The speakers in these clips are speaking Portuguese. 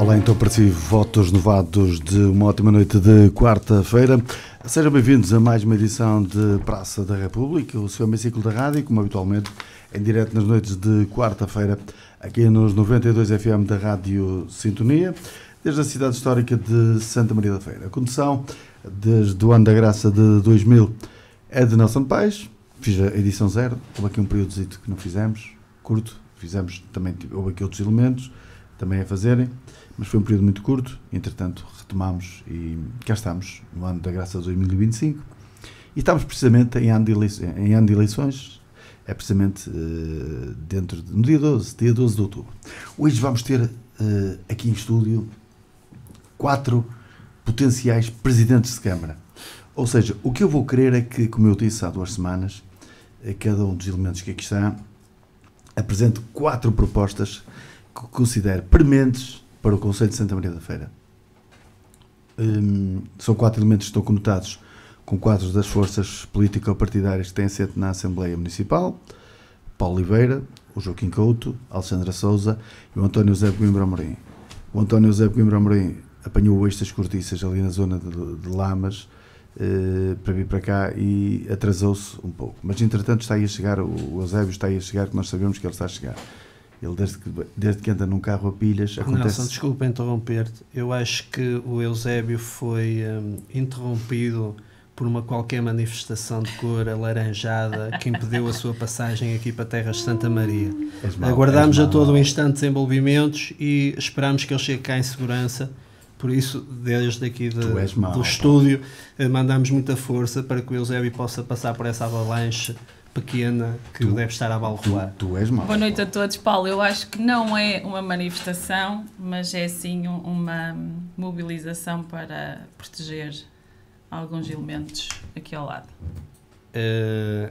Olá, então para si, votos novados de uma ótima noite de quarta-feira. Sejam bem-vindos a mais uma edição de Praça da República, o seu hemiciclo da rádio, como habitualmente, em direto nas noites de quarta-feira, aqui nos 92 FM da Rádio Sintonia, desde a cidade histórica de Santa Maria da Feira. A condução, desde o ano da graça de 2000, é de Nelson Paes. Fiz a edição 0, houve aqui um períodozito que não fizemos, curto, fizemos também, houve aqui outros elementos também a fazerem, mas foi um período muito curto. Entretanto retomamos e cá estamos no ano da graça de 2025 e estamos precisamente em ano de eleições, é precisamente no dia 12 de outubro. Hoje vamos ter aqui em estúdio 4 potenciais presidentes de Câmara, ou seja, o que eu vou querer é que, como eu disse há 2 semanas, cada um dos elementos que aqui está apresente 4 propostas que considero prementes para o Conselho de Santa Maria da Feira. São 4 elementos que estão conotados com quadros das forças político-partidárias que têm assento na Assembleia Municipal: Paulo Oliveira, o Joaquim Couto, Alexandra Sousa e o António José de Coimbra Amorim. O António José de Coimbra Amorim apanhou estas cortiças ali na zona de Lamas para vir para cá e atrasou-se um pouco. Mas, entretanto, está aí a chegar, o Eusébio está aí a chegar, que nós sabemos que ele está a chegar. Ele, desde que anda num carro a pilhas, acontece... Nelson, desculpa interromper-te. Eu acho que o Eusébio foi interrompido por uma qualquer manifestação de cor alaranjada que impediu a sua passagem aqui para Terras de Santa Maria. Aguardamos a todo o instante desenvolvimentos e esperamos que ele chegue cá em segurança. Por isso, desde aqui do estúdio, mandamos muita força para que o Eusébio possa passar por essa avalanche pequena que deve estar a balroar. Tu és mau. Boa noite a todos. Paulo, eu acho que não é uma manifestação, mas é sim uma mobilização para proteger alguns elementos aqui ao lado.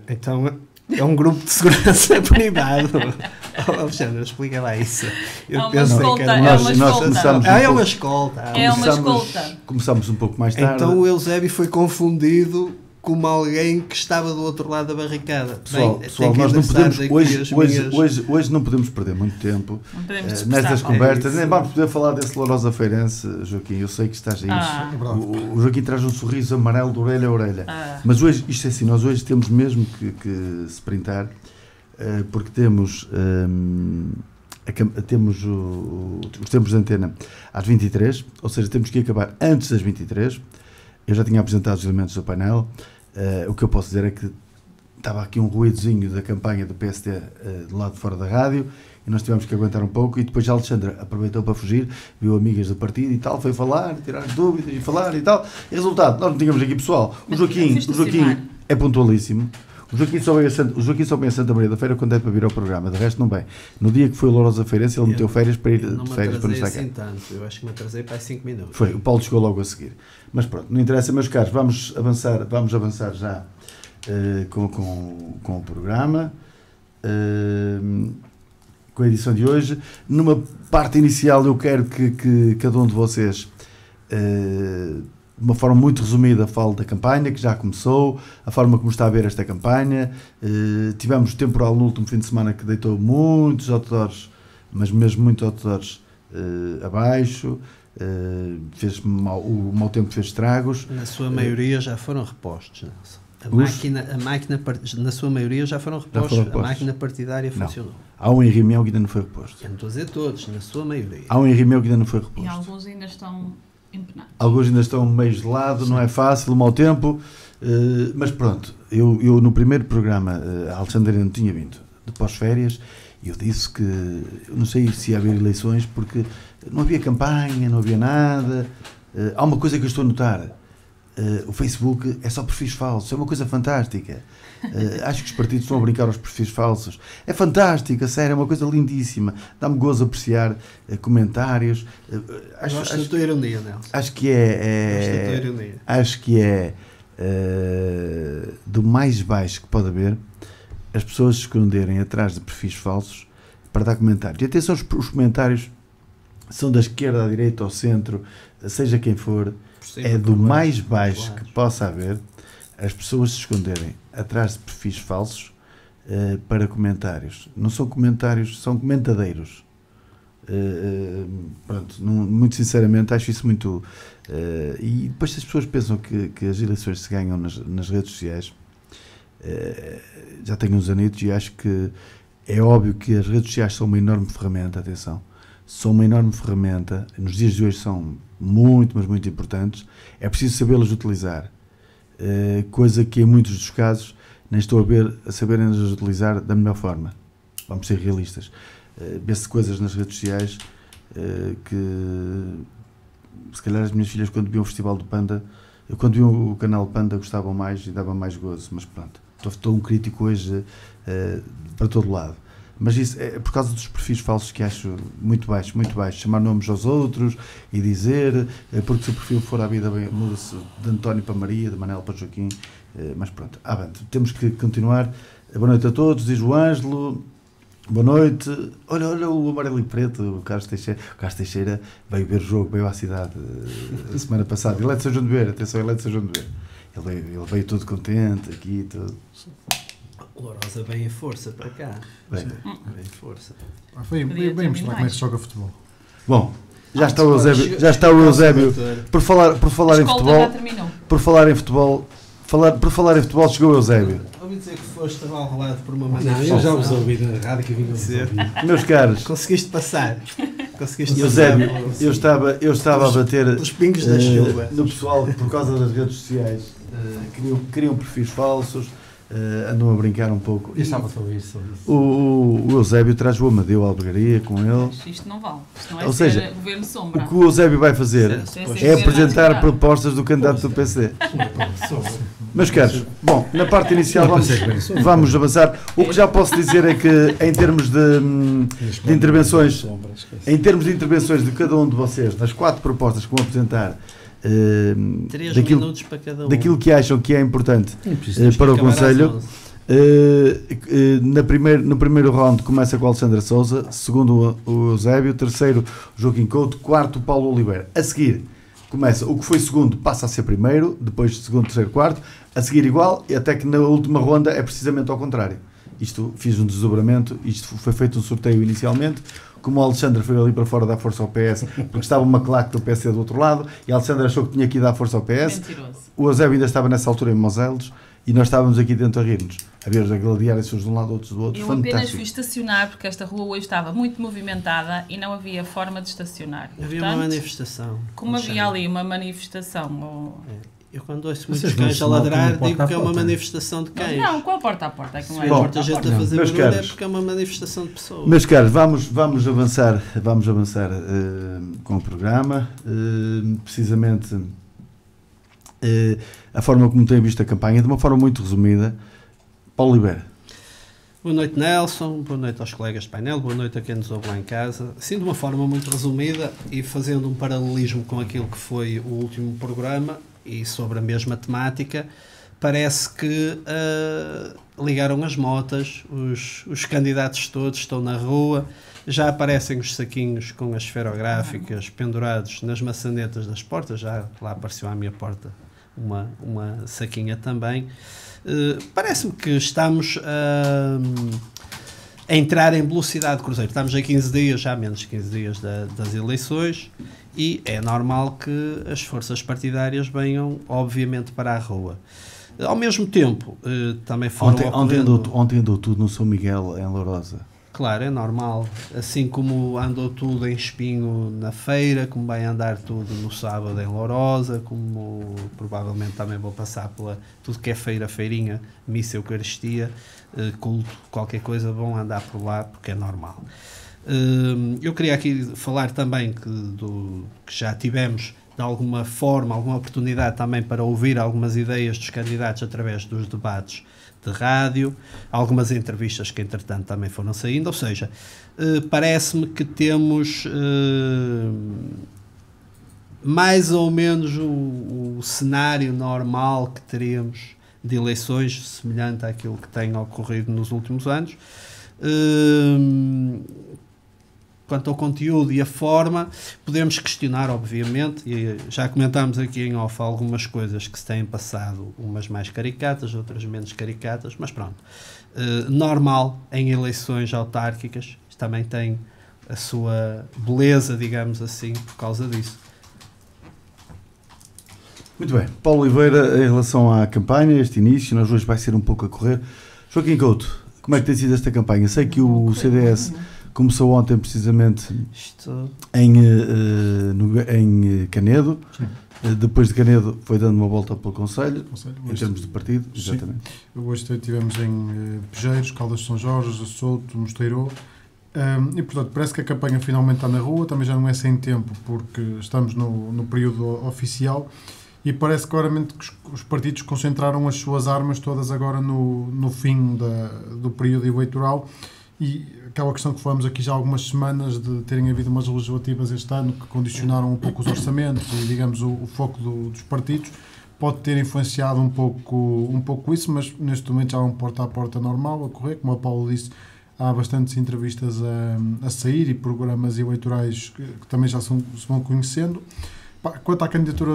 Então é um grupo de segurança privado. Alexandre, explica lá isso. É uma escolta. Começamos um pouco mais tarde. Então o Eusébio foi confundido como alguém que estava do outro lado da barricada. Pessoal, nós não podemos, hoje não podemos perder muito tempo nestas conversas. Nem vamos poder falar desse Lourosa Feirense, Joaquim. Eu sei que estás aí. O Joaquim traz um sorriso amarelo de orelha a orelha. Mas hoje, isto é assim, nós hoje temos mesmo que sprintar, porque temos os tempos de antena às 23, ou seja, temos que acabar antes das 23. Eu já tinha apresentado os elementos do painel. O que eu posso dizer é que estava aqui um ruídozinho da campanha do PSD do lado de fora da rádio e nós tivemos que aguentar um pouco, e depois a Alexandra aproveitou para fugir, viu amigas do partido e tal, foi falar, tirar dúvidas e falar e tal. E resultado, nós não tínhamos aqui pessoal. O Joaquim é pontualíssimo. O Joaquim só vem a Santa Maria da Feira quando é para vir ao programa, de resto não vem. No dia que foi o Lourosa Feirense, ele meteu férias para ir de férias para não estar assim tanto. Eu acho que me atrasei para 5 minutos. Foi, o Paulo chegou logo a seguir. Mas pronto, não interessa, meus caros, vamos avançar já com o programa, com a edição de hoje. Numa parte inicial eu quero que cada um de vocês, de uma forma muito resumida, falo da campanha que já começou, a forma como está a ver esta campanha. Tivemos temporal no último fim de semana que deitou muitos outdoors, mas mesmo muitos outdoors abaixo. O mau tempo fez estragos. Na sua maioria já foram repostos, Nelson. A máquina, na sua maioria já foram repostos. A máquina partidária funcionou. Há um em Rimeu que ainda não foi reposto. Eu não estou a dizer todos, na sua maioria. Há um em Rimeu que ainda não foi reposto. E alguns ainda estão empenados. Alguns ainda estão meio de lado, não é fácil, o mau tempo. Mas pronto, eu no primeiro programa, a Alexandra não tinha vindo de pós-férias, e eu disse que eu não sei se ia haver eleições porque não havia campanha, não havia nada. Há uma coisa que eu estou a notar: o Facebook é só perfis falsos, é uma coisa fantástica. Acho que os partidos estão a brincar aos perfis falsos. É fantástico, a sério, é uma coisa lindíssima. Dá-me gozo apreciar comentários. Gosto da tua ironia, Nelson. Acho que é do mais baixo que pode haver as pessoas se esconderem atrás de perfis falsos para dar comentários. E atenção, os comentários são da esquerda à direita, ao centro, seja quem for, é do mais baixo que possa haver as pessoas se esconderem atrás de perfis falsos para comentários. Não são comentários, são comentadeiros. Pronto, muito sinceramente acho isso muito... e depois as pessoas pensam que as eleições se ganham nas redes sociais, já tenho uns anitos e acho que é óbvio que as redes sociais são uma enorme ferramenta, atenção, são uma enorme ferramenta, nos dias de hoje são muito, mas muito importantes, é preciso sabê-las utilizar, coisa que em muitos dos casos nem estou a saberem-nas utilizar da melhor forma. Vamos ser realistas. Vê-se coisas nas redes sociais que se calhar as minhas filhas quando viam o Festival do Panda, quando viam o canal Panda gostavam mais e davam mais gozo, mas pronto, estou um crítico hoje para todo lado. Mas isso é por causa dos perfis falsos que acho muito baixo, chamar nomes aos outros e dizer, porque se o perfil for à vida bem, muda-se de António para Maria, de Manel para Joaquim, mas pronto, avante, temos que continuar. Boa noite a todos, diz o Ângelo, boa noite, olha o amarelo e preto, o Carlos Teixeira veio ver o jogo, veio à cidade a semana passada, ele é de São João de Beira, atenção, ele é de São João de Beira, ele veio todo contente aqui, todo... Lourosa bem em força para cá. Bem em força. Foi bem mostrar como é que se joga futebol. Bom, já está o Eusébio. Por falar em futebol. Por falar em futebol, chegou o Eusébio. Ouvi dizer que foste avalado por uma manifestação. Não, eu já vos ouvi na rádio que vinha dizer. Meus caros. Conseguiste passar. Eusébio, eu estava a bater os pingos da chuva no pessoal que por causa das redes sociais criam perfis falsos. Andam a brincar um pouco. Eu estava sobre isso. O Eusébio traz o Amadeu Albergaria com ele. Mas isto não vale. Isto não é Ou seja, governo sombra. O que o Eusébio vai fazer é apresentar propostas do candidato do PC. Meus caros, bom, na parte inicial vamos avançar. O que já posso dizer é que em termos de intervenções, de cada um de vocês, nas 4 propostas que vão apresentar, 3 minutos para cada um. Daquilo que acham que é importante para o Conselho. No primeiro round começa com o Alexandre Sousa, segundo o Eusébio, terceiro Joaquim Couto, quarto o Paulo Oliveira. A seguir começa o que foi segundo passa a ser primeiro, depois segundo, terceiro, quarto, a seguir igual, e até que na última ronda é precisamente ao contrário. Isto fiz um desdobramento, isto foi feito um sorteio inicialmente. Como o Alexandre foi ali para fora dar força ao PS, porque estava uma claque do PSD do outro lado, e o Alexandre achou que tinha que ir dar força ao PS. Mentiroso. O Eusébio ainda estava nessa altura em Moselos, e nós estávamos aqui dentro a rir-nos. Havia-nos a gladiarem-se uns de um lado, outros do outro. Eu fantástico. Apenas fui estacionar, porque esta rua hoje estava muito movimentada e não havia forma de estacionar. Havia uma manifestação. Como havia ali uma manifestação... Eu quando ouço muitos cães a ladrar, digo que é uma manifestação de cães. Não, com a porta a porta. É que não é porta a gente a fazer barulho, é porque é uma manifestação de pessoas. Meus caros, vamos avançar com o programa. Precisamente a forma como tem visto a campanha, de uma forma muito resumida. Paulo Oliveira. Boa noite, Nelson. Boa noite aos colegas de painel. Boa noite a quem nos ouve lá em casa. Assim, de uma forma muito resumida e fazendo um paralelismo com aquilo que foi o último programa, e sobre a mesma temática, parece que ligaram as motas, os candidatos todos estão na rua, já aparecem os saquinhos com as esferográficas pendurados nas maçanetas das portas, já lá apareceu à minha porta uma saquinha também. Parece-me que estamos a entrar em velocidade de cruzeiro. Estamos a 15 dias, já menos de 15 dias das eleições, e é normal que as forças partidárias venham, obviamente, para a rua. Ao mesmo tempo, também foram ontem andou tudo no São Miguel, em Lourosa. Claro, é normal. Assim como andou tudo em Espinho na feira, como vai andar tudo no sábado em Lourosa, como provavelmente também vou passar pela tudo que é feira, feirinha, missa, eucaristia, culto, qualquer coisa, vão andar por lá, porque é normal. Eu queria aqui falar também que já tivemos de alguma forma, alguma oportunidade também para ouvir algumas ideias dos candidatos através dos debates de rádio, algumas entrevistas que entretanto também foram saindo, ou seja, parece-me que temos mais ou menos o cenário normal que teríamos de eleições, semelhante àquilo que tem ocorrido nos últimos anos. Quanto ao conteúdo e a forma, podemos questionar, obviamente, e já comentámos aqui em off algumas coisas que se têm passado, umas mais caricatas, outras menos caricatas, mas pronto. Normal em eleições autárquicas, também tem a sua beleza, digamos assim, por causa disso. Muito bem. Paulo Oliveira, em relação à campanha, este início, nós hoje vai ser um pouco a correr. Joaquim Couto, como é que tem sido esta campanha? Sei que o CDS começou ontem precisamente em Canedo. Sim. Depois de Canedo foi dando uma volta pelo Conselho em termos de partido. Sim. Exatamente. Hoje estivemos em Pejeiros, Caldas de São Jorge, Souto, Mosteiro. E portanto parece que a campanha finalmente está na rua, também já não é sem tempo porque estamos no período oficial e parece claramente que os partidos concentraram as suas armas todas agora no fim do período eleitoral. E aquela questão que falamos aqui já há algumas semanas de terem havido umas legislativas este ano que condicionaram um pouco os orçamentos e, digamos, o foco dos partidos, pode ter influenciado um pouco isso, mas neste momento já é um porta a porta normal a correr. Como a Paulo disse, há bastantes entrevistas a sair e programas eleitorais que também já se vão conhecendo. Quanto à candidatura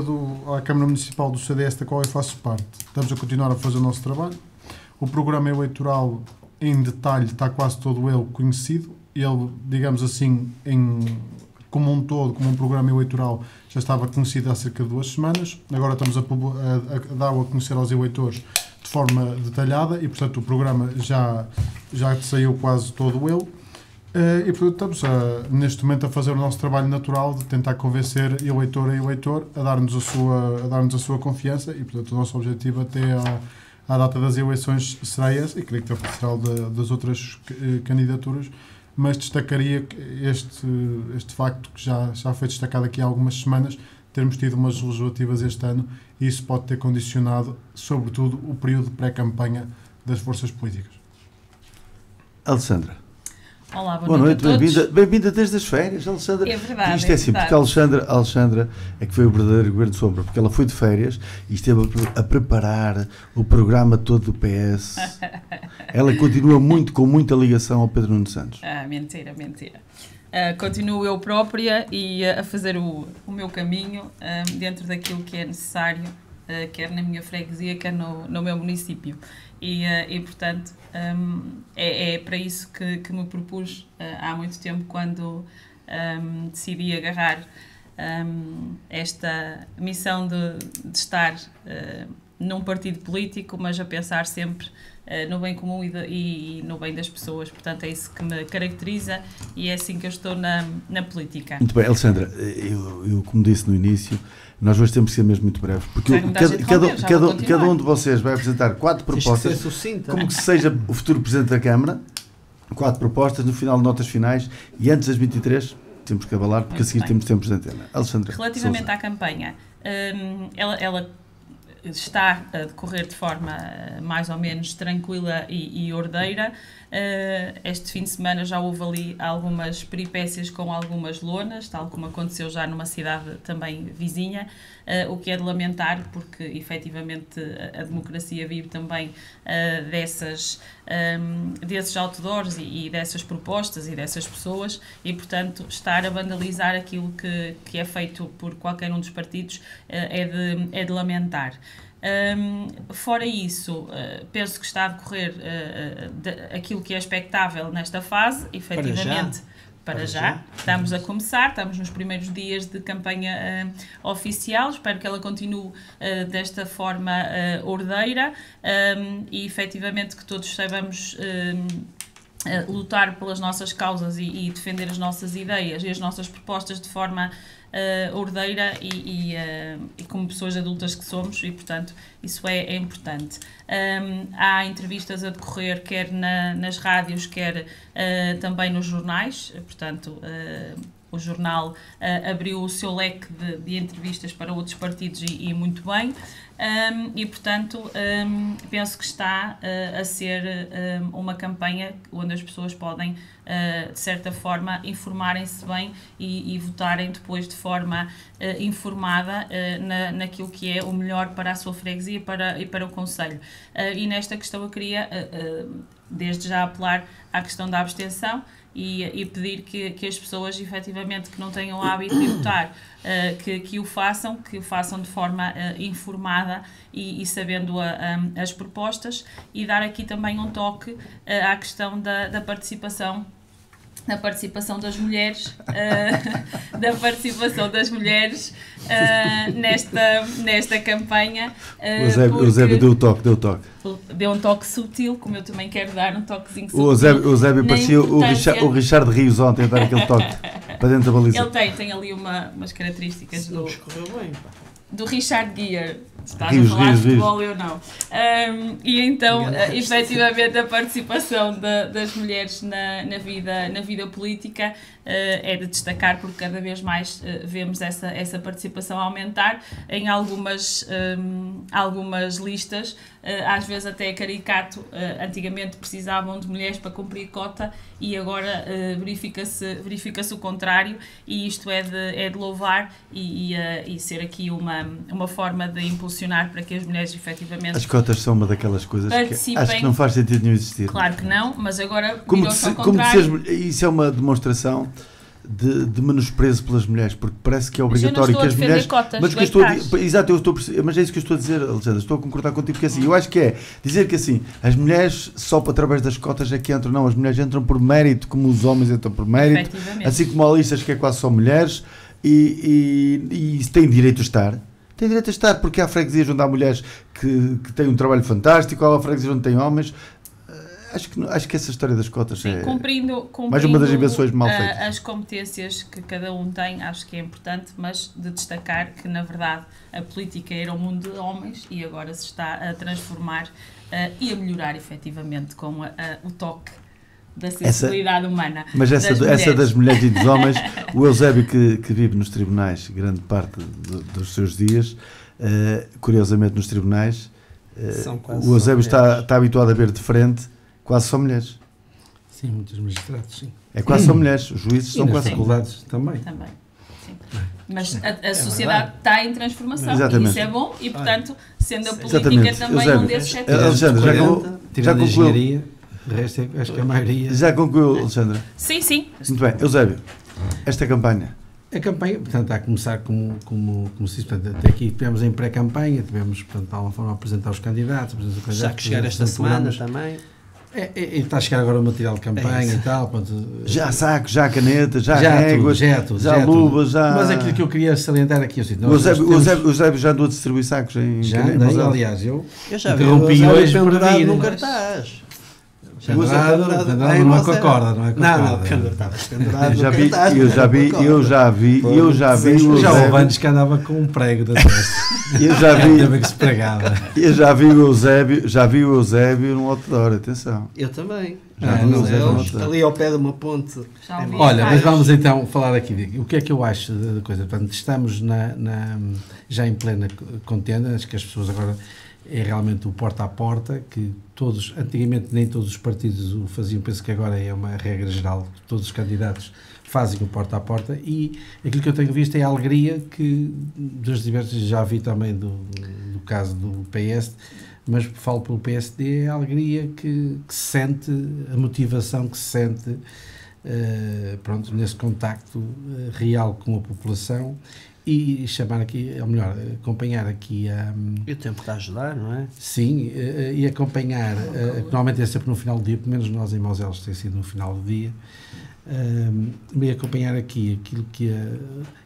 à Câmara Municipal do CDS, da qual eu faço parte, estamos a continuar a fazer o nosso trabalho. O programa eleitoral em detalhe está quase todo ele conhecido. Ele, digamos assim, como um todo, como um programa eleitoral, já estava conhecido há cerca de 2 semanas. Agora estamos a dar-o a conhecer aos eleitores de forma detalhada e, portanto, o programa já saiu quase todo ele. E, portanto, estamos neste momento a fazer o nosso trabalho natural de tentar convencer eleitor a eleitor a dar-nos a sua confiança e, portanto, o nosso objetivo até à data das eleições será esse, e creio que será o das outras candidaturas, mas destacaria este facto que já foi destacado aqui há algumas semanas, termos tido umas legislativas este ano, e isso pode ter condicionado, sobretudo, o período de pré-campanha das forças políticas. Alexandra. Olá, boa noite, bem-vinda desde as férias, Alexandra. É verdade. Isto é assim, porque a Alexandra é que foi o verdadeiro governo de sombra, porque ela foi de férias e esteve a preparar o programa todo do PS. Ela continua com muita ligação ao Pedro Nuno Santos. Mentira. Continuo eu própria e a fazer o meu caminho dentro daquilo que é necessário, quer na minha freguesia, quer no meu município. E portanto, é para isso que me propus há muito tempo, quando decidi agarrar esta missão de estar num partido político, mas a pensar sempre no bem comum e no bem das pessoas. Portanto, é isso que me caracteriza e é assim que eu estou na política. Muito bem, Alexandra, eu como disse no início, nós hoje temos que ser mesmo muito breves, porque cada um de vocês vai apresentar 4 propostas, como que seja o futuro Presidente da Câmara, 4 propostas, no final de notas finais, e antes das 23 temos que abalar, porque a seguir temos tempos de antena. Alexandra, relativamente à campanha, ela está a decorrer de forma mais ou menos tranquila e ordeira. Este fim de semana já houve ali algumas peripécias com algumas lonas, tal como aconteceu já numa cidade também vizinha, o que é de lamentar, porque efetivamente a democracia vive também desses outdoors e dessas propostas e dessas pessoas, e portanto estar a vandalizar aquilo que é feito por qualquer um dos partidos é de lamentar. Fora isso, penso que está a decorrer aquilo que é expectável nesta fase, efetivamente. Para já. Estamos a começar, estamos nos primeiros dias de campanha oficial, espero que ela continue desta forma ordeira e efetivamente que todos saibamos lutar pelas nossas causas e defender as nossas ideias e as nossas propostas de forma ordeira e como pessoas adultas que somos, e portanto isso é importante. Há entrevistas a decorrer quer nas rádios, quer também nos jornais, portanto o jornal abriu o seu leque de entrevistas para outros partidos e muito bem. E portanto penso que está a ser uma campanha onde as pessoas podem de certa forma informarem-se bem e votarem depois de forma informada naquilo que é o melhor para a sua freguesia e para o concelho. E nesta questão eu queria desde já apelar à questão da abstenção e pedir que as pessoas efetivamente que não tenham o hábito de votar que o façam de forma informada e sabendo as propostas, e dar aqui também um toque à questão da participação da participação das mulheres, nesta campanha. O Eusébio deu o toque. Deu um toque sutil, como eu também quero dar um toquezinho sutil. O Eusébio parecia o Richard Rios ontem a dar aquele toque para dentro da baliza. Ele tem ali umas características Não escorreu bem, pá. do Richard Gere. Estás a falar de futebol, eu não. E então, efetivamente, a participação das mulheres na vida política é de destacar, porque cada vez mais vemos essa participação aumentar em algumas listas. Às vezes até é caricato. Antigamente precisavam de mulheres para cumprir cota e agora verifica-se o contrário, e isto é de louvar e ser aqui uma forma de impulsionar para que as mulheres efetivamente... As cotas são uma daquelas coisas que acho que não faz sentido nenhum existir. Claro que não, mas agora virou-se ao contrário. Isso é uma demonstração de menosprezo pelas mulheres, porque parece que é obrigatório que as mulheres... Mas é isso que eu estou a dizer, Alexandra, estou a concordar contigo, porque assim, eu acho que é dizer que assim, as mulheres só através das cotas é que entram, não, as mulheres entram por mérito, como os homens entram por mérito, assim como há listas que é quase só mulheres, e têm direito a estar. Tem direito a estar, porque há freguesias onde há mulheres que têm um trabalho fantástico, há freguesias onde têm homens. Acho que essa história das cotas é cumprindo mais uma das invenções mal feitas. As competências que cada um tem, acho que é importante, mas de destacar que, na verdade, a política era um mundo de homens e agora se está a transformar e a melhorar, efetivamente, com o toque da sensibilidade humana. Mas essa das mulheres e dos homens, o Eusébio que vive nos tribunais grande parte dos seus dias, curiosamente nos tribunais, o Eusébio está habituado a ver de frente quase só mulheres. Sim, muitos magistrados, sim. É quase só mulheres, os juízes são quase faculdades também. Sim. Mas a sociedade está em transformação. Exatamente. E isso é bom e, portanto, sendo a política também Eusébio, um desses setores. Alexandre, já concluiu? De resto, acho que a maioria... Já concluiu, Alexandra? Sim. Muito bem. Eusébio, esta campanha? A campanha, portanto, está a começar como se diz, portanto, até aqui tivemos em pré-campanha, tivemos, portanto, de alguma forma, a apresentar os candidatos. Já que chegar esta semana também. Está a chegar agora o material de campanha e tal. Pronto. Já sacos, já canetas, já réguas, já luvas, já... Mas aquilo que eu queria salientar aqui... Assim, o Eusébio já andou a distribuir sacos em canetas? Aliás, eu já interrompi hoje pendurado num cartaz. Pendurado não é com a corda, não é com a corda. Eu já vi já houve antes que andava com um prego da testa. Eu já vi. Ainda bem que se pregava. Eu já vi o Eusébio num outdoor, atenção. Eu também. Ali ao pé de uma ponte. Olha, mas vamos então falar aqui. O que é que eu acho da coisa? Portanto, estamos já em plena contenda, acho que as pessoas agora... É realmente o porta a porta, que antigamente nem todos os partidos o faziam, penso que agora é uma regra geral, todos os candidatos fazem o porta a porta, e aquilo que eu tenho visto é a alegria que, dos diversos, já vi também do caso do PS, mas falo pelo PSD, é a alegria que se sente, a motivação que se sente, nesse contacto real com a população, e chamar aqui, ou melhor, acompanhar aqui a... E o tempo está a ajudar, não é? Sim, e acompanhar, normalmente é sempre no final do dia, pelo menos nós em Moselles tem sido no final do dia, e acompanhar aqui aquilo que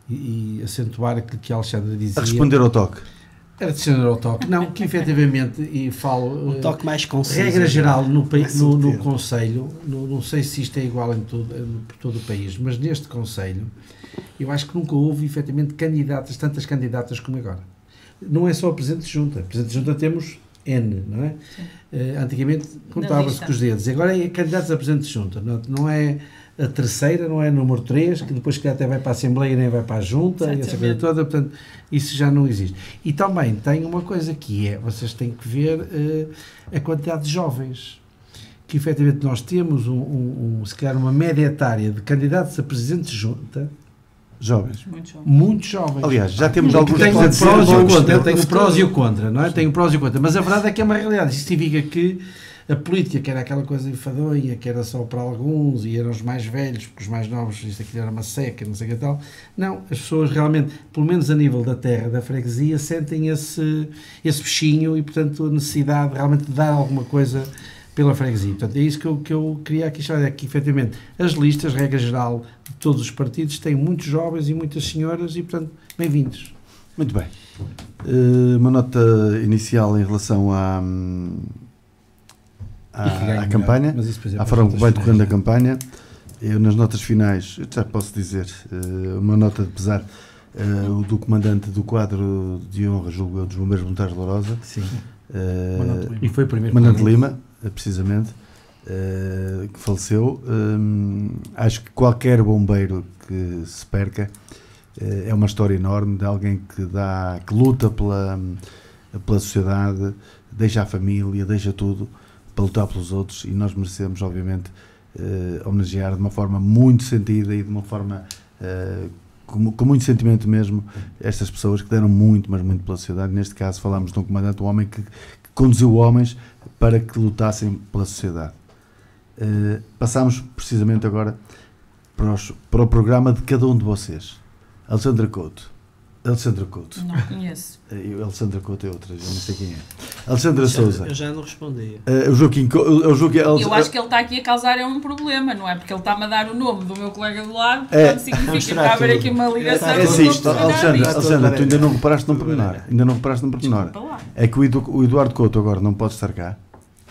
e acentuar aquilo que a Alexandra dizia. A responder ao toque. Era descender ao toque. Não, que efetivamente, e falo... Um toque mais conciso. Regra geral, no Conselho, não sei se isto é igual por todo o país, mas neste Conselho, eu acho que nunca houve, efetivamente, tantas candidatas como agora. Não é só a Presidente de Junta. A Presidente de Junta temos N, não é? Antigamente contava-se com os dedos. Agora é candidatos a Presidente de Junta. Não é a terceira, não é a número 3, que depois que até vai para a Assembleia e nem vai para a Junta, e essa coisa toda, portanto, isso já não existe. E também tem uma coisa que é, vocês têm que ver a quantidade de jovens, que efetivamente nós temos se calhar uma média etária de candidatos a Presidente de Junta, jovens. Muito jovens. Aliás, já temos alguns... Tem o prós e o contra, tem o prós e o contra, não é? Tem o prós e o contra, mas a verdade é que é uma realidade. Isso significa que a política, que era aquela coisa enfadonha, que era só para alguns, e eram os mais velhos, porque os mais novos, isto aqui era uma seca, não sei o que tal. Não, as pessoas realmente, pelo menos a nível da terra, da freguesia, sentem esse bichinho e, portanto, a necessidade realmente de dar alguma coisa pela freguesia. Portanto, é isso que eu queria aqui chamar, é que efetivamente as listas, regra geral, de todos os partidos, têm muitos jovens e muitas senhoras e, portanto, bem-vindos. Muito bem. Uma nota inicial em relação à campanha, à forma como vai decorrendo a campanha. Eu, nas notas finais, já posso dizer, uma nota de pesar, do comandante do quadro de honra, julgo eu, dos Bombeiros Voluntários de Lourosa. Sim. E foi o primeiro. Comandante Lima, precisamente, que faleceu. Acho que qualquer bombeiro que se perca é uma história enorme de alguém que luta pela sociedade, deixa a família, deixa tudo para lutar pelos outros, e nós merecemos, obviamente, homenagear de uma forma muito sentida e de uma forma com muito sentimento mesmo estas pessoas que deram muito, mas muito pela sociedade. Neste caso falamos de um comandante, um homem que conduziu homens para que lutassem pela sociedade. Passamos precisamente agora para o programa de cada um de vocês. Alexandra Couto. Não conheço. Alexandra Couto é outra, já não sei quem é. Alexandra Souza. Eu já não respondia. O Joaquim. Eu acho que ele está aqui a causar um problema, não é? Porque ele está-me a dar o nome do meu colega do lado, portanto significa que está a haver aqui uma ligação. É assim, Alexandra, tu ainda não reparaste num pormenor. É que o Eduardo Couto agora não pode estar cá.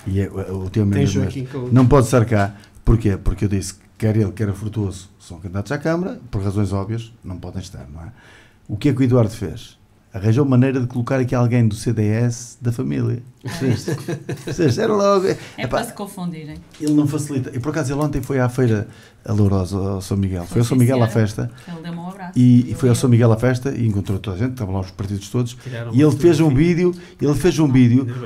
E o teu mesmo. Não pode estar cá. Porquê? Porque eu disse que quer ele, quer a Frutuoso, são candidatos à Câmara, por razões óbvias, não podem estar, não é? O que é que o Eduardo fez? Arranjou maneira de colocar aqui alguém do CDS da família. Era logo. Para se confundirem. Ele não facilita. E por acaso ele ontem foi à feira a Lourosa, ao São Miguel. Foi ao São Miguel à festa. Ele deu-me um abraço. E foi ao São Miguel à festa e encontrou toda a gente, estavam lá os partidos todos. E ele fez um vídeo,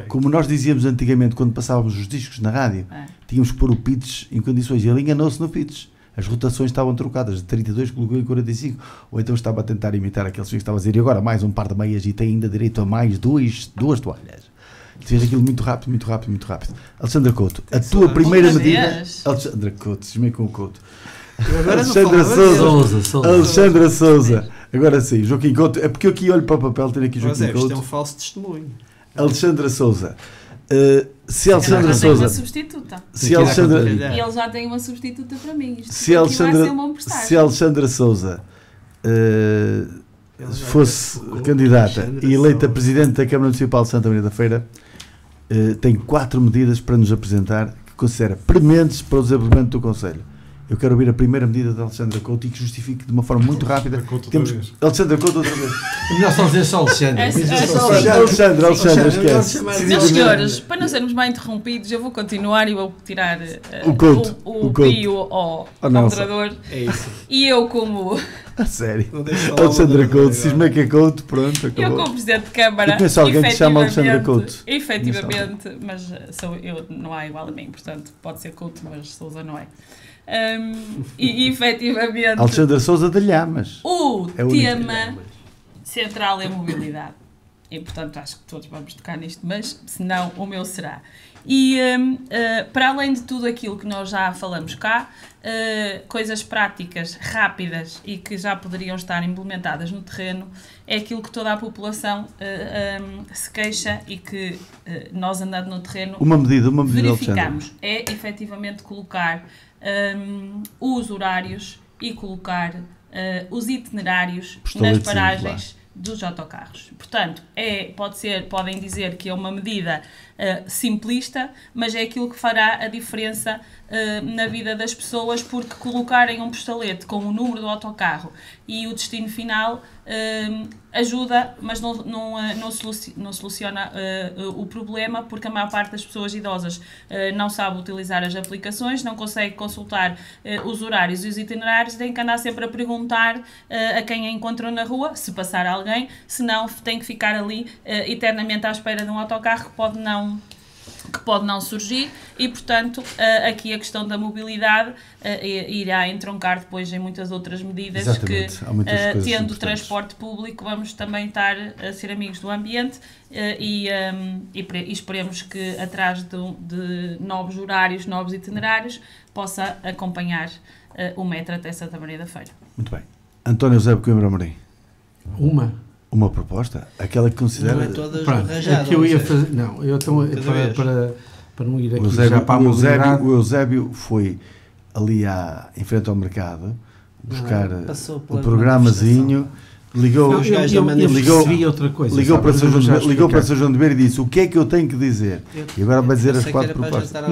como nós dizíamos antigamente quando passávamos os discos na rádio, tínhamos que pôr o pitch em condições. E ele enganou-se no pitch. As rotações estavam trocadas, de 32 colocou em 45, ou então estava a tentar imitar aqueles que estava a dizer, e agora mais um par de meias e tem ainda direito a mais duas toalhas. Fez aquilo muito rápido. Alexandra Couto, a tua primeira medida... Alexandra Couto, cismei com o Couto. Alexandra Souza. Agora sim, Joaquim Couto, é porque eu aqui olho para o papel, tenho aqui Joaquim Couto. Isto é um falso testemunho. Alexandra Souza. Se Alexandra Souza tem uma substituta. Se Alexandra, e ele já tem uma substituta para mim. Isto se Alexandra Souza fosse candidata e eleita Presidente da Câmara Municipal de Santa Maria da Feira, tem 4 medidas para nos apresentar que considera prementes para o desenvolvimento do Conselho. Eu quero ouvir a primeira medida de Alexandra Couto e que justifique de uma forma muito rápida. Alexandra Couto outra vez. Melhor só dizer só Alexandra. Alexandra, esquece. Meus senhores, para não sermos mais interrompidos, eu vou continuar e vou tirar o pio ao moderador. É isso. E eu como... A sério. Alexandra Couto, cismei que é Couto, pronto, acabou. Eu como Presidente de Câmara, conheço alguém que se chama Alexandra Couto. Efetivamente, mas não há igual a mim, portanto pode ser Couto, mas Sousa não é. E efetivamente Alexandra Souza de Lhamas. O tema central é a mobilidade e portanto acho que todos vamos tocar nisto, mas se não o meu será. E para além de tudo aquilo que nós já falamos cá, coisas práticas, rápidas e que já poderiam estar implementadas no terreno, é aquilo que toda a população se queixa e que nós andando no terreno verificamos. É efetivamente colocar os horários e colocar os itinerários nas paragens dos autocarros. Portanto, podem dizer que é uma medida simplista, mas é aquilo que fará a diferença na vida das pessoas, porque colocarem um postalete com o número do autocarro e o destino final ajuda, mas não soluciona o problema, porque a maior parte das pessoas idosas não sabe utilizar as aplicações, não consegue consultar os horários e os itinerários, tem que andar sempre a perguntar a quem a encontrou na rua, se passar alguém, senão tem que ficar ali eternamente à espera de um autocarro que pode não surgir e, portanto, aqui a questão da mobilidade irá entroncar depois em muitas outras medidas. Exatamente. Que, tendo transporte público, vamos também estar a ser amigos do ambiente e esperemos que, atrás de novos horários, novos itinerários, possa acompanhar o metro até Santa Maria da Feira. Muito bem. António José Coimbra Amorim. Uma proposta? Aquela que considera... Não é todas arranjadas. É que eu ia fazer... Não, eu estou para não ir aqui já para a mobilidade. O Eusébio foi ali em frente ao mercado buscar o programazinho, ligou para São João de Beira e disse: o que é que eu tenho que dizer? E agora vai dizer as 4 propostas.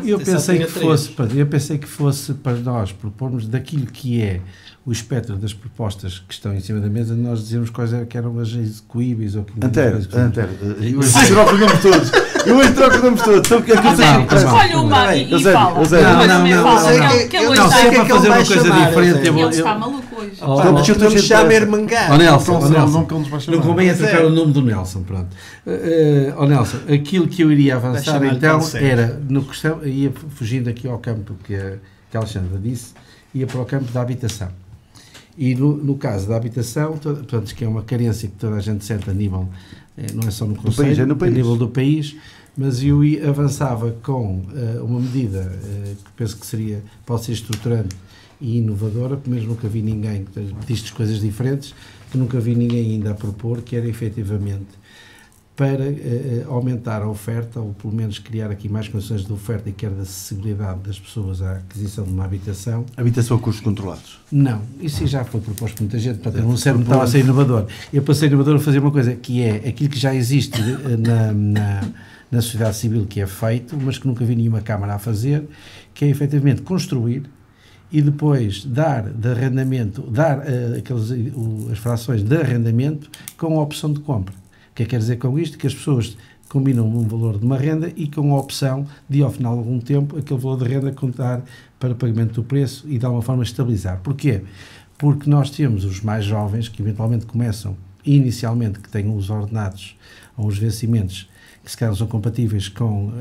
Eu pensei que fosse para nós propormos daquilo que é o espectro das propostas que estão em cima da mesa, nós dizemos quais eram as execuíveis ou que eu hoje troco os nomes todos. Olha uma e fala. Não, se é para fazer uma coisa diferente, ele está maluco hoje. Eu me chamo Ermangá. Nelson, não convém trocar o nome do Nelson, pronto. Nelson, aquilo que eu iria avançar então era, ia fugindo aqui ao campo que a Alexandra disse, ia para o campo da habitação. E no caso da habitação, portanto, que é uma carência que toda a gente sente a nível, não é só no Conselho, a nível do país, mas eu avançava com uma medida que penso que pode ser estruturante e inovadora, porque mesmo nunca vi ninguém, diz coisas diferentes, que nunca vi ninguém ainda a propor, que era efetivamente para aumentar a oferta, ou pelo menos criar aqui mais condições de oferta e quer da acessibilidade das pessoas à aquisição de uma habitação. Habitação a custos controlados? Não, isso já foi proposto por muita gente, portanto eu não estava a ser inovador. Eu para ser inovador fazer uma coisa que é aquilo que já existe na sociedade civil que é feito, mas que nunca vi nenhuma Câmara a fazer, que é efetivamente construir e depois dar de arrendamento, as frações de arrendamento com a opção de compra. O que é que quer dizer com isto? Que as pessoas combinam um valor de uma renda e com a opção de, ao final de algum tempo, aquele valor de renda contar para pagamento do preço e de alguma forma estabilizar. Porquê? Porque nós temos os mais jovens que eventualmente começam, inicialmente, que têm os ordenados ou os vencimentos que se calhar são compatíveis com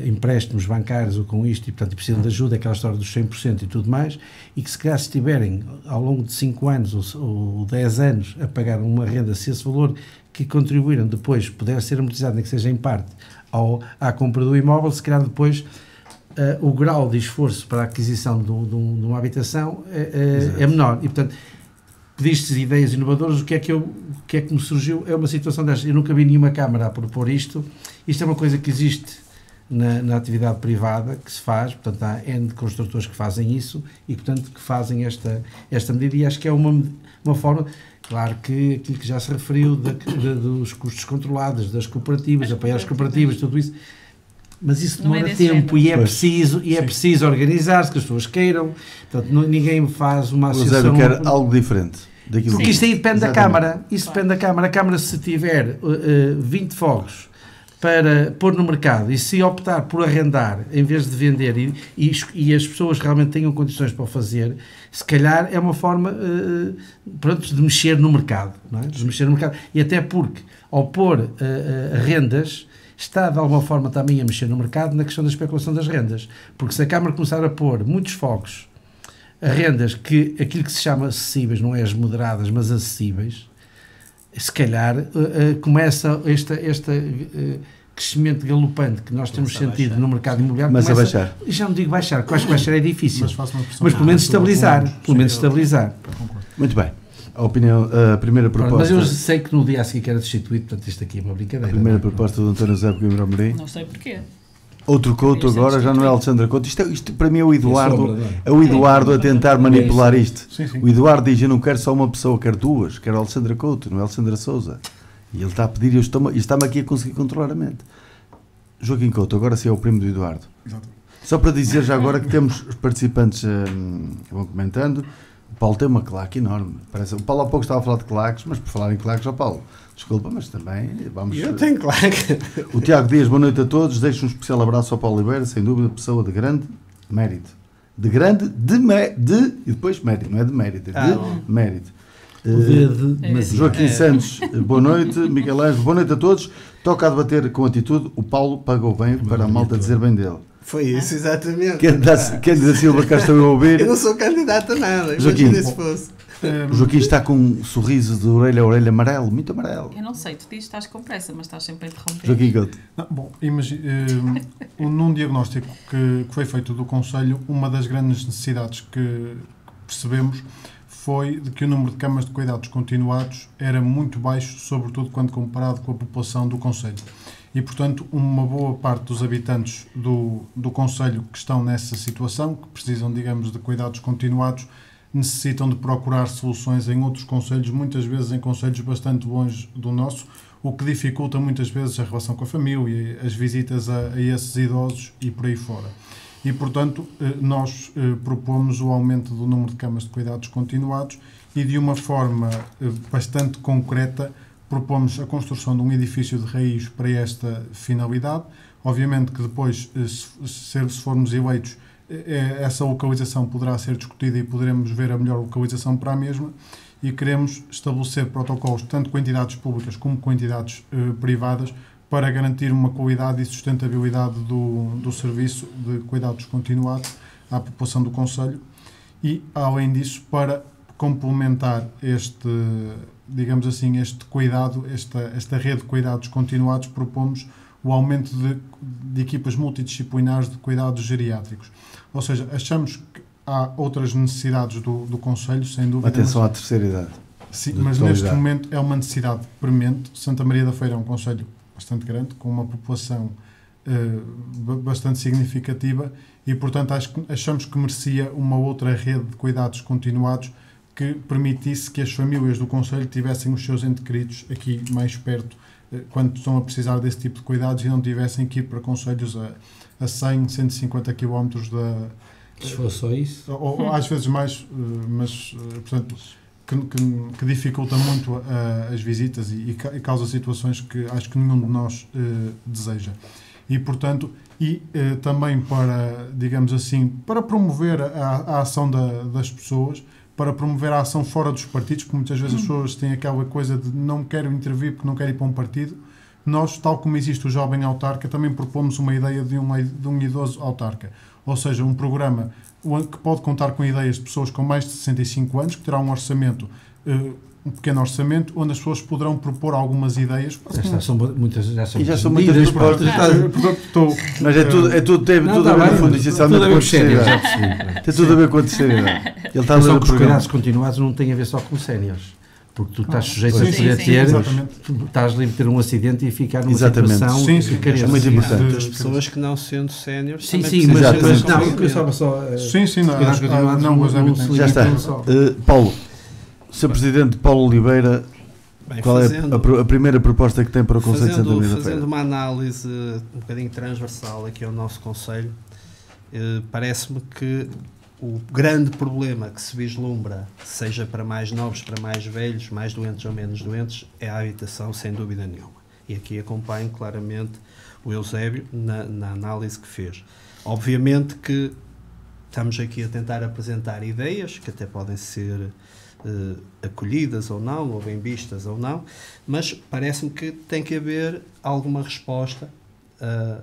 empréstimos bancários ou com isto e, portanto, precisam de ajuda, aquela história dos 100% e tudo mais, e que se calhar se tiverem ao longo de 5 anos ou 10 anos a pagar uma renda, se esse valor que contribuíram depois puder ser amortizado, nem que seja em parte, à compra do imóvel, se calhar depois o grau de esforço para a aquisição de uma habitação é menor. E, portanto, pediste ideias inovadoras, o que é que me surgiu? É uma situação desta. Eu nunca vi nenhuma Câmara a propor isto. Isto é uma coisa que existe na atividade privada, que se faz, portanto há N de construtores que fazem isso e, portanto, que fazem esta medida, e acho que é uma forma, claro que aquilo que já se referiu dos custos controlados, das cooperativas, apoiar as cooperativas, tudo isso, mas isso demora tempo e é preciso organizar-se, que as pessoas queiram, portanto ninguém faz uma associação... Mas quer algo diferente. Porque isto aí depende da Câmara, depende da Câmara. A Câmara, se tiver 20 fogos para pôr no mercado e se optar por arrendar em vez de vender e as pessoas realmente tenham condições para o fazer, se calhar é uma forma de mexer no mercado, não é? De mexer no mercado. E até porque, ao pôr rendas, está de alguma forma também a mexer no mercado na questão da especulação das rendas. Porque se a Câmara começar a pôr muitos fogos a rendas que aquilo que se chama acessíveis, não é as moderadas, mas acessíveis, se calhar começa este crescimento galopante que nós temos sentido no mercado imobiliário. Mas a baixar. Já não digo baixar, porque acho que baixar é difícil. Mas pelo menos estabilizar. Muito bem. A primeira proposta... Mas eu sei que no dia a seguir que era destituído, portanto isto aqui é uma brincadeira. A primeira proposta do António José Coimbra Amorim. Não sei porquê. Outro Couto agora, já não é Alexandra Couto. Isto para mim é o Eduardo a tentar manipular isto. Sim. O Eduardo diz: eu não quero só uma pessoa, quero duas, quero a Alexandra Couto, não é Alexandra Sousa. E ele está a pedir, e está-me aqui a conseguir controlar a mente. Joaquim Couto, agora sim é o primo do Eduardo. Exato. Só para dizer já agora que temos participantes que vão comentando. O Paulo tem uma claque enorme. O Paulo há pouco estava a falar de claques, mas por falar em claques, Paulo, desculpa, mas também vamos... Eu tenho claque. O Tiago Dias, boa noite a todos. Deixo um especial abraço ao Paulo Oliveira, sem dúvida, pessoa de grande mérito. E depois mérito, não é de mérito, é de mérito. Joaquim Santos, boa noite. Miguel Ângelo, boa noite a todos. Toca a debater com atitude. O Paulo pagou bem para a malta dizer bem dele. Foi isso, exatamente. Cândido Silva, cá estou a ouvir. Eu não sou candidato a nada, Joaquim, imagina se fosse. O Joaquim está com um sorriso de orelha a orelha amarelo, muito amarelo. Eu não sei, tu dizes que estás com pressa, mas estás sempre a interromper. Joaquim Couto. Bom, num diagnóstico que foi feito do Conselho, uma das grandes necessidades que percebemos foi de que o número de camas de cuidados continuados era muito baixo, sobretudo quando comparado com a população do Conselho. e, portanto, uma boa parte dos habitantes do concelho que estão nessa situação, que precisam, digamos, de cuidados continuados, necessitam de procurar soluções em outros concelhos, muitas vezes em concelhos bastante longe do nosso, o que dificulta muitas vezes a relação com a família, as visitas a esses idosos e por aí fora. E, portanto, nós propomos o aumento do número de camas de cuidados continuados e, de uma forma bastante concreta, propomos a construção de um edifício de raiz para esta finalidade. Obviamente que depois, se formos eleitos, essa localização poderá ser discutida e poderemos ver a melhor localização para a mesma, e queremos estabelecer protocolos tanto com entidades públicas como com entidades privadas para garantir uma qualidade e sustentabilidade do serviço de cuidados continuados à população do concelho e, além disso, para complementar este, digamos assim, este cuidado, esta rede de cuidados continuados, propomos o aumento de equipas multidisciplinares de cuidados geriátricos. Ou seja, achamos que há outras necessidades do concelho, sem dúvida. Atenção à terceira idade. Sim, mas neste momento é uma necessidade premente. Santa Maria da Feira é um concelho bastante grande, com uma população bastante significativa e, portanto, achamos que merecia uma outra rede de cuidados continuados que permitisse que as famílias do concelho tivessem os seus entes queridos aqui mais perto, quando estão a precisar desse tipo de cuidados, e não tivessem que ir para concelhos a 100, 150 km da... Se fosse só isso? Ou às vezes mais, mas, portanto, que dificulta muito as visitas e causa situações que acho que nenhum de nós deseja. E, portanto, também para, digamos assim, para promover a ação das pessoas, para promover a ação fora dos partidos, porque muitas vezes as pessoas têm aquela coisa de não quero intervir porque não quero ir para um partido. Nós, tal como existe o jovem autarca, também propomos uma ideia de um idoso autarca. Ou seja, um programa que pode contar com ideias de pessoas com mais de 65 anos, que terá um orçamento, um pequeno orçamento, onde as pessoas poderão propor algumas ideias. Já são muitas propostas. Mas tem tudo a ver com essencialmente com a terceira idade. Tem tudo a ver com a terceira idade. Ele está a dizer que os cuidados continuados não têm a ver só com séniores. Porque tu estás sujeito a poder ter, estás livre de ter um acidente e ficar numa situação que é muito importante. As pessoas que não sendo séniores sim, mas não, eu estava só já está. Paulo, Sr. Presidente Paulo Oliveira, qual é a primeira proposta que tem para o Conselho de Santa Maria da Feira? Fazendo uma análise um bocadinho transversal aqui ao nosso Conselho, parece-me que o grande problema que se vislumbra, seja para mais novos, para mais velhos, mais doentes ou menos doentes, é a habitação, sem dúvida nenhuma. E aqui acompanho claramente o Eusébio na análise que fez. Obviamente que estamos aqui a tentar apresentar ideias que até podem ser acolhidas ou não, ou bem vistas ou não, mas parece-me que tem que haver alguma resposta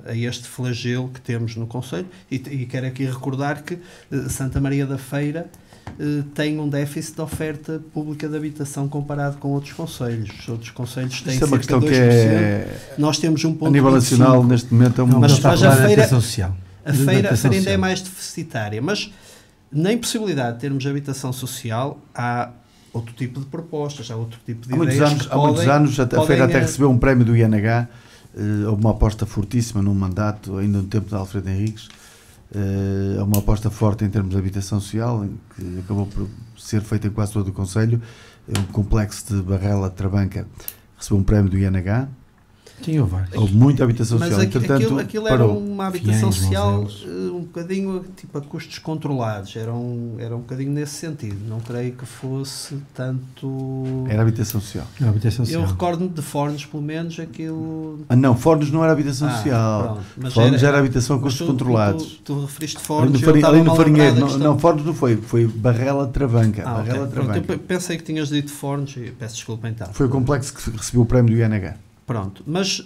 a este flagelo que temos no Concelho e quero aqui recordar que Santa Maria da Feira tem um déficit de oferta pública de habitação comparado com outros concelhos. Os outros concelhos têm cerca de 2%. Nós temos 1,25%. A nível nacional, neste momento, é uma... Mas a feira ainda é mais deficitária. Mas na impossibilidade de termos habitação social, há outro tipo de propostas, há outro tipo de ideias. Há muitos anos a Feira até recebeu um prémio do INH. Houve uma aposta fortíssima num mandato, ainda no tempo de Alfredo Henriques, uma aposta forte em termos de habitação social, que acabou por ser feita em quase todo o Concelho. Um complexo de Barrela de Trabanca recebeu um prémio do INH. Tinha vários. Houve muita habitação social. Mas aquilo era uma habitação social um bocadinho tipo a custos controlados, era um bocadinho nesse sentido, não creio que fosse tanto... Era habitação social. Eu recordo-me de Fornos, pelo menos, aquilo... não, Fornos não era habitação social. Fornos era habitação a custos controlados. Tu referiste Fornos, ali no Farinheiro, não, Fornos não foi Barrela de Trabanca. Barrela de Trabanca. Eu pensei que tinhas dito Fornos e peço desculpa então. Foi o complexo que recebeu o prémio do INH. Pronto, mas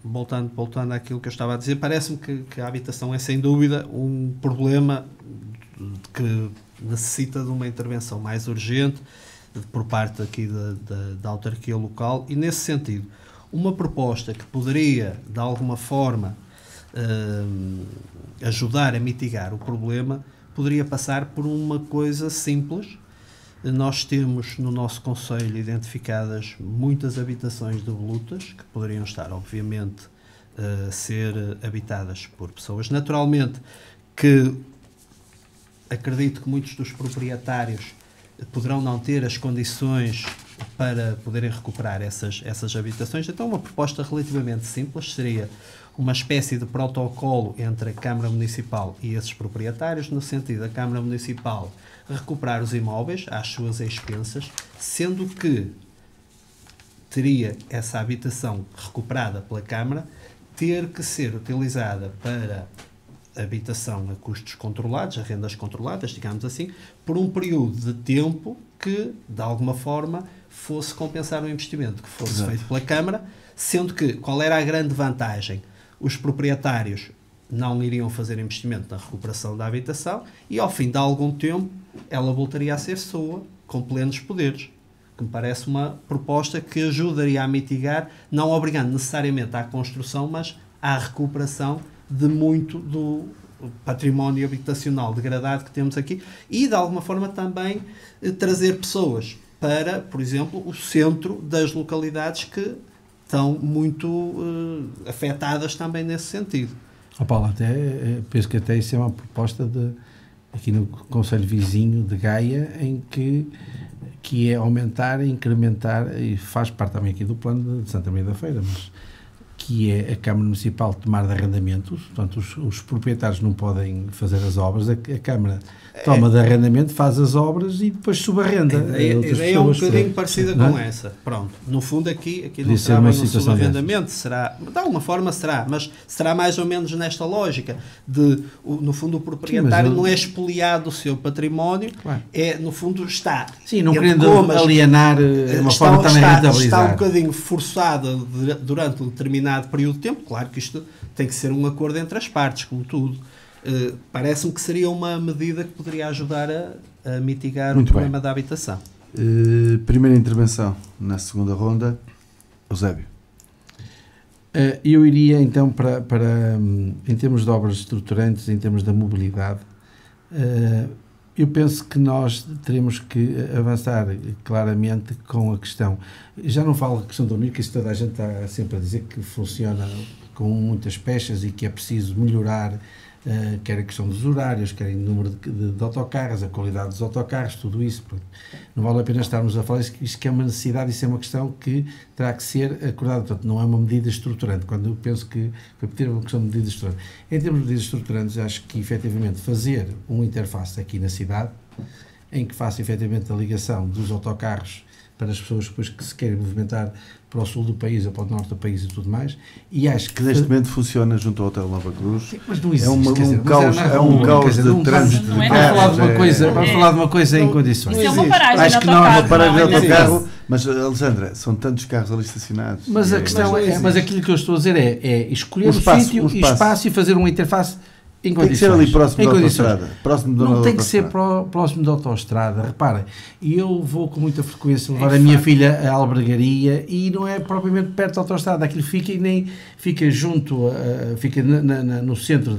voltando àquilo que eu estava a dizer, parece-me que a habitação é sem dúvida um problema que necessita de uma intervenção mais urgente por parte aqui da autarquia local e, nesse sentido, uma proposta que poderia, de alguma forma, ajudar a mitigar o problema, poderia passar por uma coisa simples, Nós temos no nosso concelho identificadas muitas habitações de volutas que poderiam estar, obviamente, a ser habitadas por pessoas. Naturalmente que acredito que muitos dos proprietários poderão não ter as condições para poderem recuperar essas habitações. Então, uma proposta relativamente simples seria uma espécie de protocolo entre a Câmara Municipal e esses proprietários, no sentido da Câmara Municipal recuperar os imóveis às suas expensas, sendo que teria essa habitação recuperada pela Câmara ter que ser utilizada para habitação a custos controlados, a rendas controladas, digamos assim, por um período de tempo que, de alguma forma, fosse compensar o investimento que fosse feito pela Câmara, sendo que, qual era a grande vantagem? Os proprietários não iriam fazer investimento na recuperação da habitação e, ao fim de algum tempo, ela voltaria a ser sua, com plenos poderes, que me parece uma proposta que ajudaria a mitigar, não obrigando necessariamente à construção, mas à recuperação de muito do património habitacional degradado que temos aqui e, de alguma forma, também trazer pessoas para, por exemplo, o centro das localidades que estão muito afetadas também nesse sentido. Paulo, até penso que até isso é uma proposta aqui no Conselho Vizinho de Gaia, em que é aumentar, incrementar, e faz parte também aqui do plano de Santa Maria da Feira, mas que é a Câmara Municipal tomar de arrendamentos, portanto os proprietários não podem fazer as obras, a Câmara toma de arrendamento, faz as obras e depois subarrenda. A ideia é um bocadinho parecida com essa. Pronto, no fundo aqui não será bem um subarrendamento, será, de alguma forma será, mas será mais ou menos nesta lógica de, no fundo, o proprietário não é expoliado o seu património, claro. No fundo está... Sim, não querendo alienar uma forma também rentabilizar. Está um bocadinho forçada durante um determinado período de tempo, claro que isto tem que ser um acordo entre as partes, como tudo. Parece-me que seria uma medida que poderia ajudar a mitigar o problema da habitação. Primeira intervenção na segunda ronda, Eusébio. Eu iria então para em termos de obras estruturantes, em termos da mobilidade, eu penso que nós teremos que avançar claramente com a questão, já não falo da questão do amigo, que isso toda a gente está sempre a dizer que funciona com muitas pechas e que é preciso melhorar, quer a questão dos horários, quer o número de autocarros, a qualidade dos autocarros, tudo isso. Não vale a pena estarmos a falar isto que é uma necessidade, isso é uma questão que terá que ser acordada, portanto não é uma medida estruturante, quando eu penso que foi pedir uma questão de medida estruturante. Em termos de medidas estruturantes, acho que efetivamente fazer uma interface aqui na cidade, em que faça efetivamente a ligação dos autocarros para as pessoas depois que se querem movimentar para o sul do país ou para o norte do país e tudo mais, e acho que neste momento funciona junto ao Hotel Nova Cruz. Mas não existe, é um caos de trânsito de carros. Vamos falar de uma coisa em condições. Isso é uma paragem acho de autocarro. Uma paragem de autocarro, mas Alexandra, são tantos carros ali estacionados. Mas a questão mas aquilo que eu estou a dizer é escolher o sítio e espaço e fazer uma interface em condições. Tem que ser ali próximo da autoestrada. Não tem que ser próximo da autoestrada. Reparem, eu vou com muita frequência levar a minha filha à albergaria e não é propriamente perto da autoestrada. Aquilo fica e nem fica junto, fica no centro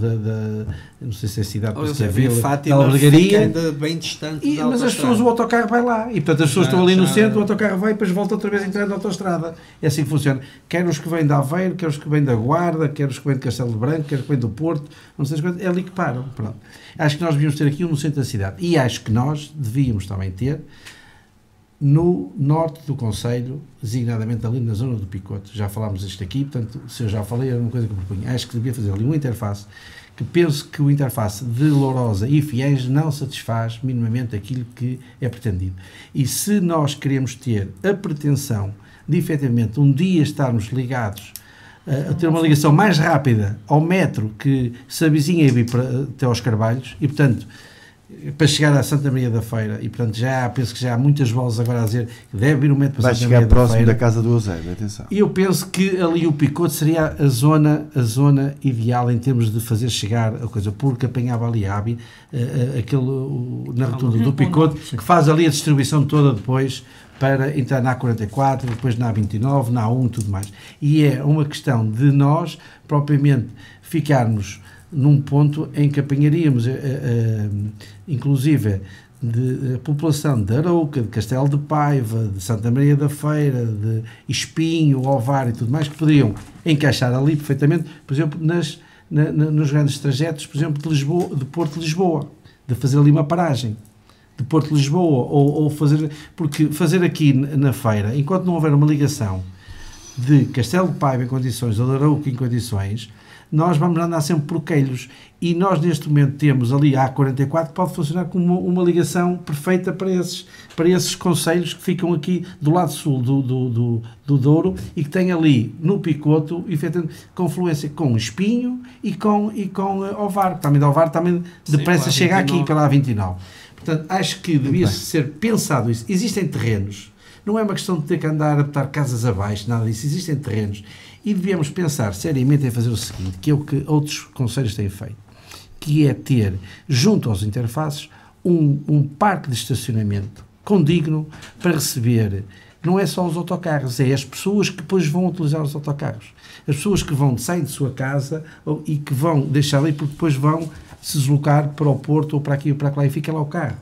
não sei se é cidade, se é vila, da albergaria. Ainda bem distante da mas as pessoas, o autocarro vai lá e portanto as pessoas estão ali no centro, o autocarro vai e depois volta outra vez a entrar na autoestrada. É assim que funciona. Quer os que vêm de Aveiro, quer os que vêm da Guarda, quer os que vêm de Castelo Branco, quer os que vêm do Porto, não sei se é ali que param. Pronto. Acho que nós devíamos ter aqui um no centro da cidade e acho que nós devíamos também ter no norte do concelho, designadamente ali na zona do Picote. Já falámos isto aqui, portanto, se eu já falei, era uma coisa que eu propunha. Acho que devia fazer ali uma interface, que penso que o interface de Lourosa e Fiéis não satisfaz minimamente aquilo que é pretendido. E se nós queremos ter a pretensão de, efetivamente, um dia estarmos ligados a ter uma ligação mais rápida ao metro que se avizinha a vir até aos Carvalhos e, portanto, para chegar a Santa Maria da Feira, e portanto penso que já há muitas vozes agora a dizer que deve vir um metro para Santa Maria da Feira. Vai chegar próximo da casa do Eusébio, atenção. E eu penso que ali o Picote seria a zona ideal em termos de fazer chegar a coisa, porque apanhava ali na rotunda do Picote, que faz ali a distribuição toda depois para entrar na A44, depois na A29, na A1 e tudo mais. E é uma questão de nós, propriamente, ficarmos num ponto em que apanharíamos, inclusive, de população de Arouca, de Castelo de Paiva, de Santa Maria da Feira, de Espinho, Ovar e tudo mais, que poderiam encaixar ali perfeitamente, por exemplo, nos grandes trajetos, por exemplo, de Lisboa, de Porto de Lisboa, de fazer ali uma paragem de Porto de Lisboa, ou fazer, porque fazer aqui na feira, enquanto não houver uma ligação de Castelo de Paiva em condições ou de Arouca em condições, nós vamos andar sempre por queilhos, e nós neste momento temos ali a A44 que pode funcionar como uma ligação perfeita para esses concelhos que ficam aqui do lado sul do Douro, e que tem ali no Picoto confluência com Espinho e com Ovar, também de Ovar também depressa chega aqui pela A29. Portanto, acho que devia ser pensado isso. Existem terrenos, não é uma questão de ter que andar a botar casas abaixo, nada disso, existem terrenos. E devíamos pensar seriamente em fazer o seguinte, que é o que outros concelhos têm feito, que é ter, junto aos interfaces, um parque de estacionamento condigno para receber, não é só os autocarros, é as pessoas que depois vão utilizar os autocarros. As pessoas que saem de sua casa e que vão deixar ali, porque depois vão se deslocar para o Porto ou para aqui ou para lá, e fica lá o carro.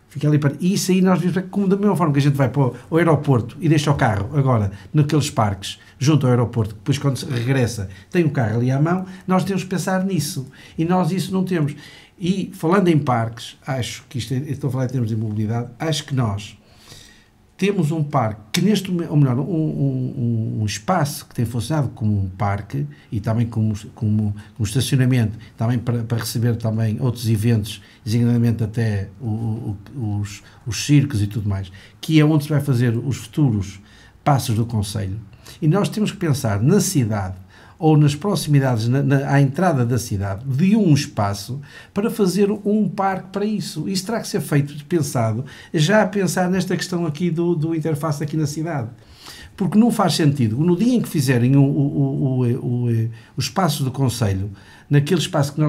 Fica ali para... E isso aí nós vimos, como da mesma forma que a gente vai para o aeroporto e deixa o carro agora naqueles parques junto ao aeroporto, depois quando se regressa tem o carro ali à mão, nós temos que pensar nisso, e nós isso não temos. E falando em parques, acho que estou a falar em termos de mobilidade, acho que nós temos um parque que neste momento, ou melhor, um espaço que tem funcionado como um parque e também como estacionamento, também para receber também outros eventos, designadamente até os circos e tudo mais, que é onde se vai fazer os futuros passos do concelho. E nós temos que pensar na cidade, ou nas proximidades, à entrada da cidade, de um espaço para fazer um parque para isso. Isso terá que ser feito, pensado, já a pensar nesta questão aqui do interface aqui na cidade. Porque não faz sentido, no dia em que fizerem o espaço do concelho, naquele espaço que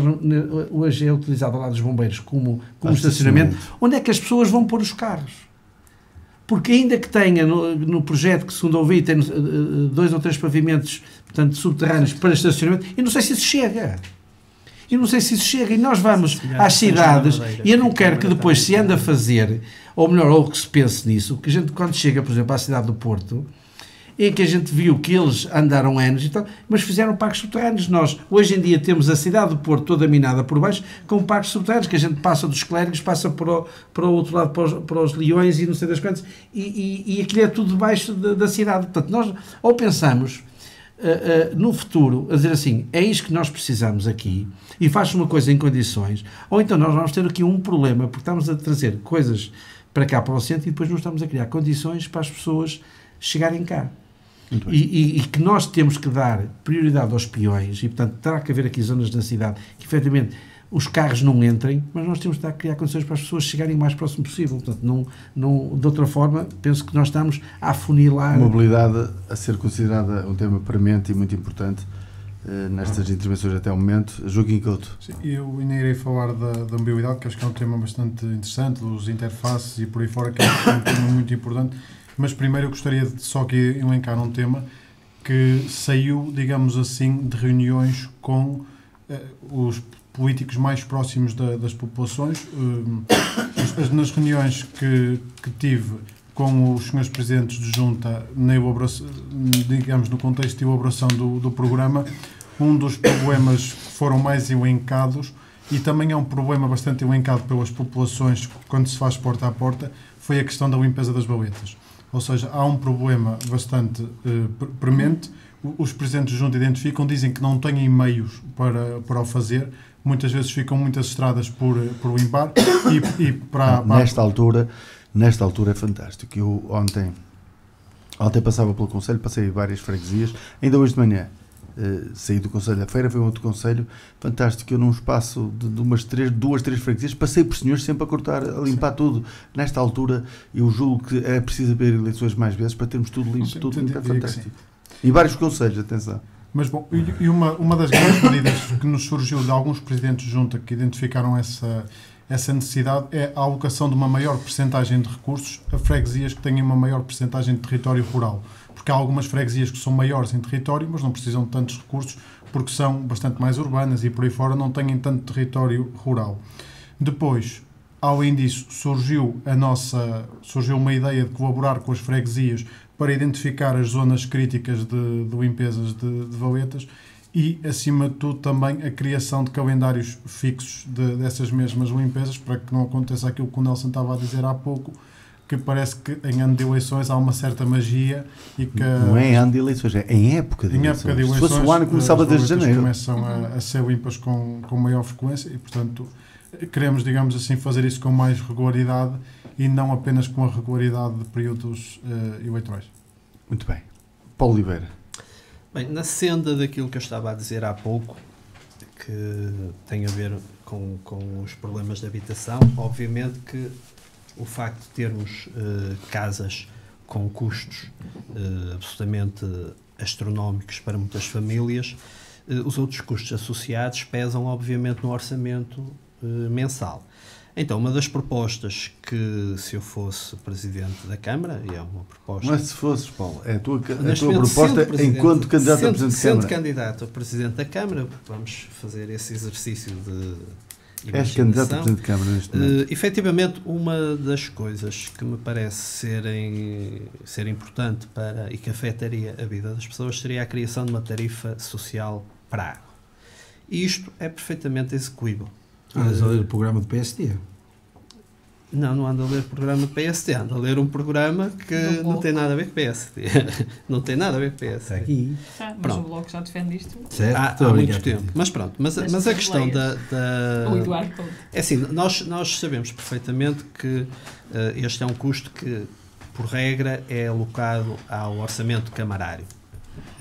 hoje é utilizado ao lado dos bombeiros como estacionamento, onde é que as pessoas vão pôr os carros? Porque ainda que tenha no projeto, que segundo ouvi, tem 2 ou 3 pavimentos, portanto, subterrâneos para estacionamento, eu não sei se isso chega. E nós vamos às cidades, e eu não quero que depois se ande a fazer, ou melhor, ou que se pense nisso, que a gente quando chega, por exemplo, à cidade do Porto, em que a gente viu que eles andaram anos e tal, mas fizeram parques subterrâneos. Nós, hoje em dia, temos a cidade do Porto toda minada por baixo, com parques subterrâneos, que a gente passa dos Clérigos, passa para o outro lado, para os Leões e não sei das quantas, e aquilo é tudo debaixo da cidade. Portanto, nós ou pensamos no futuro, a dizer assim, é isto que nós precisamos aqui, e faz uma coisa em condições, ou então nós vamos ter aqui um problema, porque estamos a trazer coisas para cá, para o centro, e depois não estamos a criar condições para as pessoas chegarem cá. E que nós temos que dar prioridade aos peões, e portanto terá que haver aqui zonas da cidade que efetivamente os carros não entrem, mas nós temos que criar condições para as pessoas chegarem o mais próximo possível. Portanto, não, de outra forma, penso que nós estamos a afunilar. Mobilidade a ser considerada um tema premente e muito importante nestas intervenções até o momento. Joaquim Couto. Sim, eu ainda irei falar da mobilidade, que acho que é um tema bastante interessante, dos interfaces e por aí fora, que é um tema muito importante. Mas primeiro eu gostaria de só que elencar um tema que saiu, digamos assim, de reuniões com os políticos mais próximos das populações. Nas reuniões que tive com os senhores presidentes de junta, digamos, no contexto de elaboração do programa, um dos problemas que foram mais elencados, e também é um problema bastante elencado pelas populações quando se faz porta a porta, foi a questão da limpeza das valetas. Ou seja, há um problema bastante premente. Os presidentes de junta identificam, dizem que não têm meios para o fazer. Muitas vezes ficam muitas estradas por limpar. Nesta altura é fantástico. Eu ontem passava pelo concelho, passei várias freguesias, ainda hoje de manhã. Saí do Conselho da Feira, foi um outro concelho fantástico. Eu num espaço de duas, três freguesias, passei por senhores sempre a cortar, a limpar tudo. Nesta altura, eu julgo que é preciso haver eleições mais vezes para termos tudo limpo. Tudo limpo é fantástico. E vários concelhos, atenção. Mas bom, e uma das grandes medidas que nos surgiu de alguns presidentes de junta que identificaram essa necessidade é a alocação de uma maior percentagem de recursos a freguesias que tenham uma maior percentagem de território rural. Porque há algumas freguesias que são maiores em território, mas não precisam de tantos recursos, porque são bastante mais urbanas e por aí fora não têm tanto território rural. Depois, Além disso, surgiu uma ideia de colaborar com as freguesias para identificar as zonas críticas de limpezas de valetas e, acima de tudo, também a criação de calendários fixos dessas mesmas limpezas, para que não aconteça aquilo que o Nelson estava a dizer há pouco, que parece que em ano de eleições há uma certa magia e que... Não é em ano de eleições, é em época de eleições. Se fosse o ano, começava desde janeiro. Começam a ser limpas com maior frequência e, portanto, queremos, digamos assim, fazer isso com mais regularidade e não apenas com a regularidade de períodos eleitorais. Muito bem. Paulo Oliveira. Bem, na senda daquilo que eu estava a dizer há pouco, que tem a ver com os problemas de habitação, obviamente que o facto de termos casas com custos absolutamente astronómicos para muitas famílias, os outros custos associados pesam, obviamente, no orçamento mensal. Então, uma das propostas que, se eu fosse Presidente da Câmara, e é uma proposta... Não é se fosses, Paulo, é a tua proposta enquanto candidato a Presidente da Câmara. Sendo candidato a Presidente da Câmara, vamos fazer esse exercício de... És candidato a Presidente da Câmara neste momento. Efetivamente, uma das coisas que me parece ser importante e que afetaria a vida das pessoas seria a criação de uma tarifa social para a água. E isto é perfeitamente execuível. Andas a ler o programa do PSD? Não ando a ler o programa do PSD, ando a ler um programa que não tem nada a ver com o PSD. Não tem nada a ver com o PSD. Está aqui. Mas o Bloco já defende isto há muito tempo. Mas pronto, mas a questão da... O Eduardo Couto. É assim, nós sabemos perfeitamente que este é um custo que, por regra, é alocado ao orçamento camarário.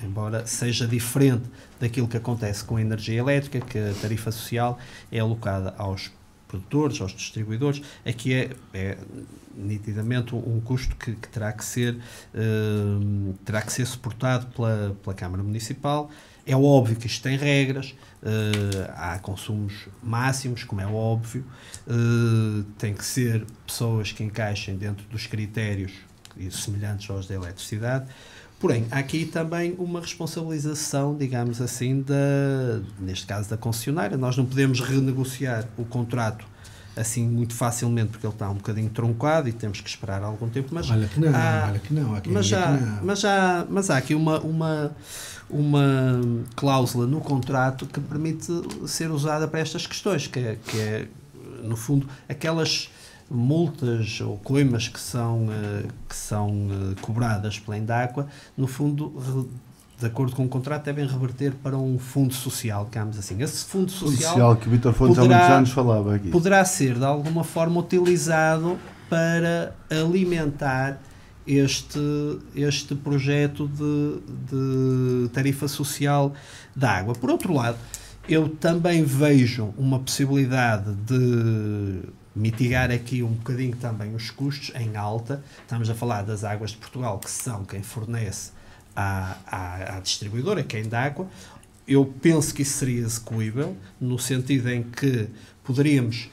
Embora seja diferente daquilo que acontece com a energia elétrica, que a tarifa social é alocada aos produtores, aos distribuidores, aqui é nitidamente um custo que terá que ser suportado pela Câmara Municipal. É óbvio que isto tem regras, há consumos máximos, como é óbvio, tem que ser pessoas que encaixem dentro dos critérios semelhantes aos da eletricidade. Porém, há aqui também uma responsabilização, digamos assim, neste caso da concessionária. Nós não podemos renegociar o contrato assim muito facilmente, porque ele está um bocadinho truncado e temos que esperar algum tempo. Mas olha que não. Mas há aqui uma cláusula no contrato que permite ser usada para estas questões, que é no fundo, aquelas multas ou coimas que são cobradas pela Endacua, no fundo, de acordo com o contrato, devem reverter para um fundo social, digamos assim. Esse fundo social que o Vítor Fontes há muitos anos falava aqui. Poderá ser, de alguma forma, utilizado para alimentar este projeto de tarifa social da água. Por outro lado, eu também vejo uma possibilidade de mitigar aqui um bocadinho também os custos em alta. Estamos a falar das Águas de Portugal, que são quem fornece à distribuidora, que é a Endacua. Eu penso que isso seria execuível, no sentido em que poderíamos,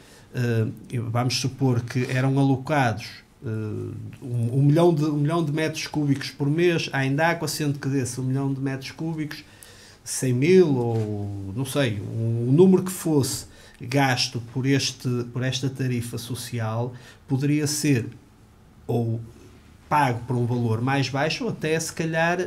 vamos supor que eram alocados 1 milhão de metros cúbicos por mês à Endacua, sendo que desse 1 milhão de metros cúbicos, 100 mil ou, não sei, um número que fosse gasto por esta tarifa social poderia ser ou pago por um valor mais baixo ou até, se calhar,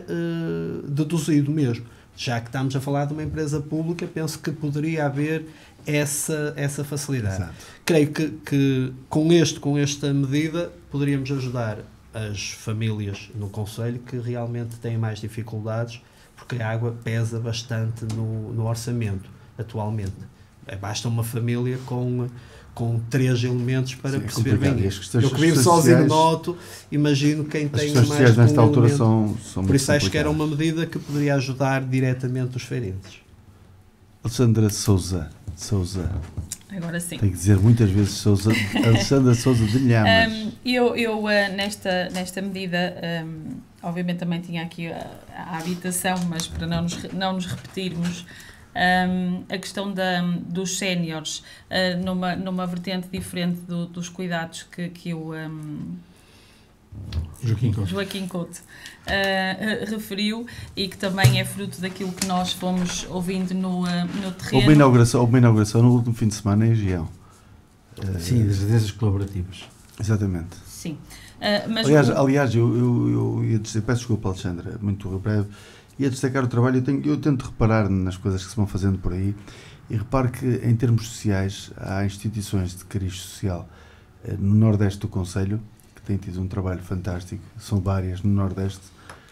deduzido mesmo. Já que estamos a falar de uma empresa pública, penso que poderia haver essa facilidade. Exato. Creio que com esta medida poderíamos ajudar as famílias no concelho que realmente têm mais dificuldades, porque a água pesa bastante no orçamento atualmente. Basta uma família com 3 elementos para perceber bem isso. Eu que vivo sozinho noto, imagino quem tem mais de nesta altura são por isso acho complicadas. que era uma medida que poderia ajudar diretamente os feirentes. Alexandra Sousa. Agora sim. Tem que dizer muitas vezes Sousa. Alexandra Sousa de Lhamas. Eu nesta medida, obviamente também tinha aqui a habitação, mas para não nos repetirmos, a questão dos séniores numa vertente diferente dos cuidados que o Joaquim Couto referiu e que também é fruto daquilo que nós fomos ouvindo no terreno. Houve uma inauguração no último fim de semana em Gião. Sim, das residências colaborativas. Exatamente. Sim. Mas aliás, eu ia dizer, peço desculpa, Alexandra, muito breve, ia destacar o trabalho. Eu tento reparar nas coisas que se vão fazendo por aí e reparo que, em termos sociais, há instituições de cariz social no Nordeste do Concelho que têm tido um trabalho fantástico. São várias no Nordeste.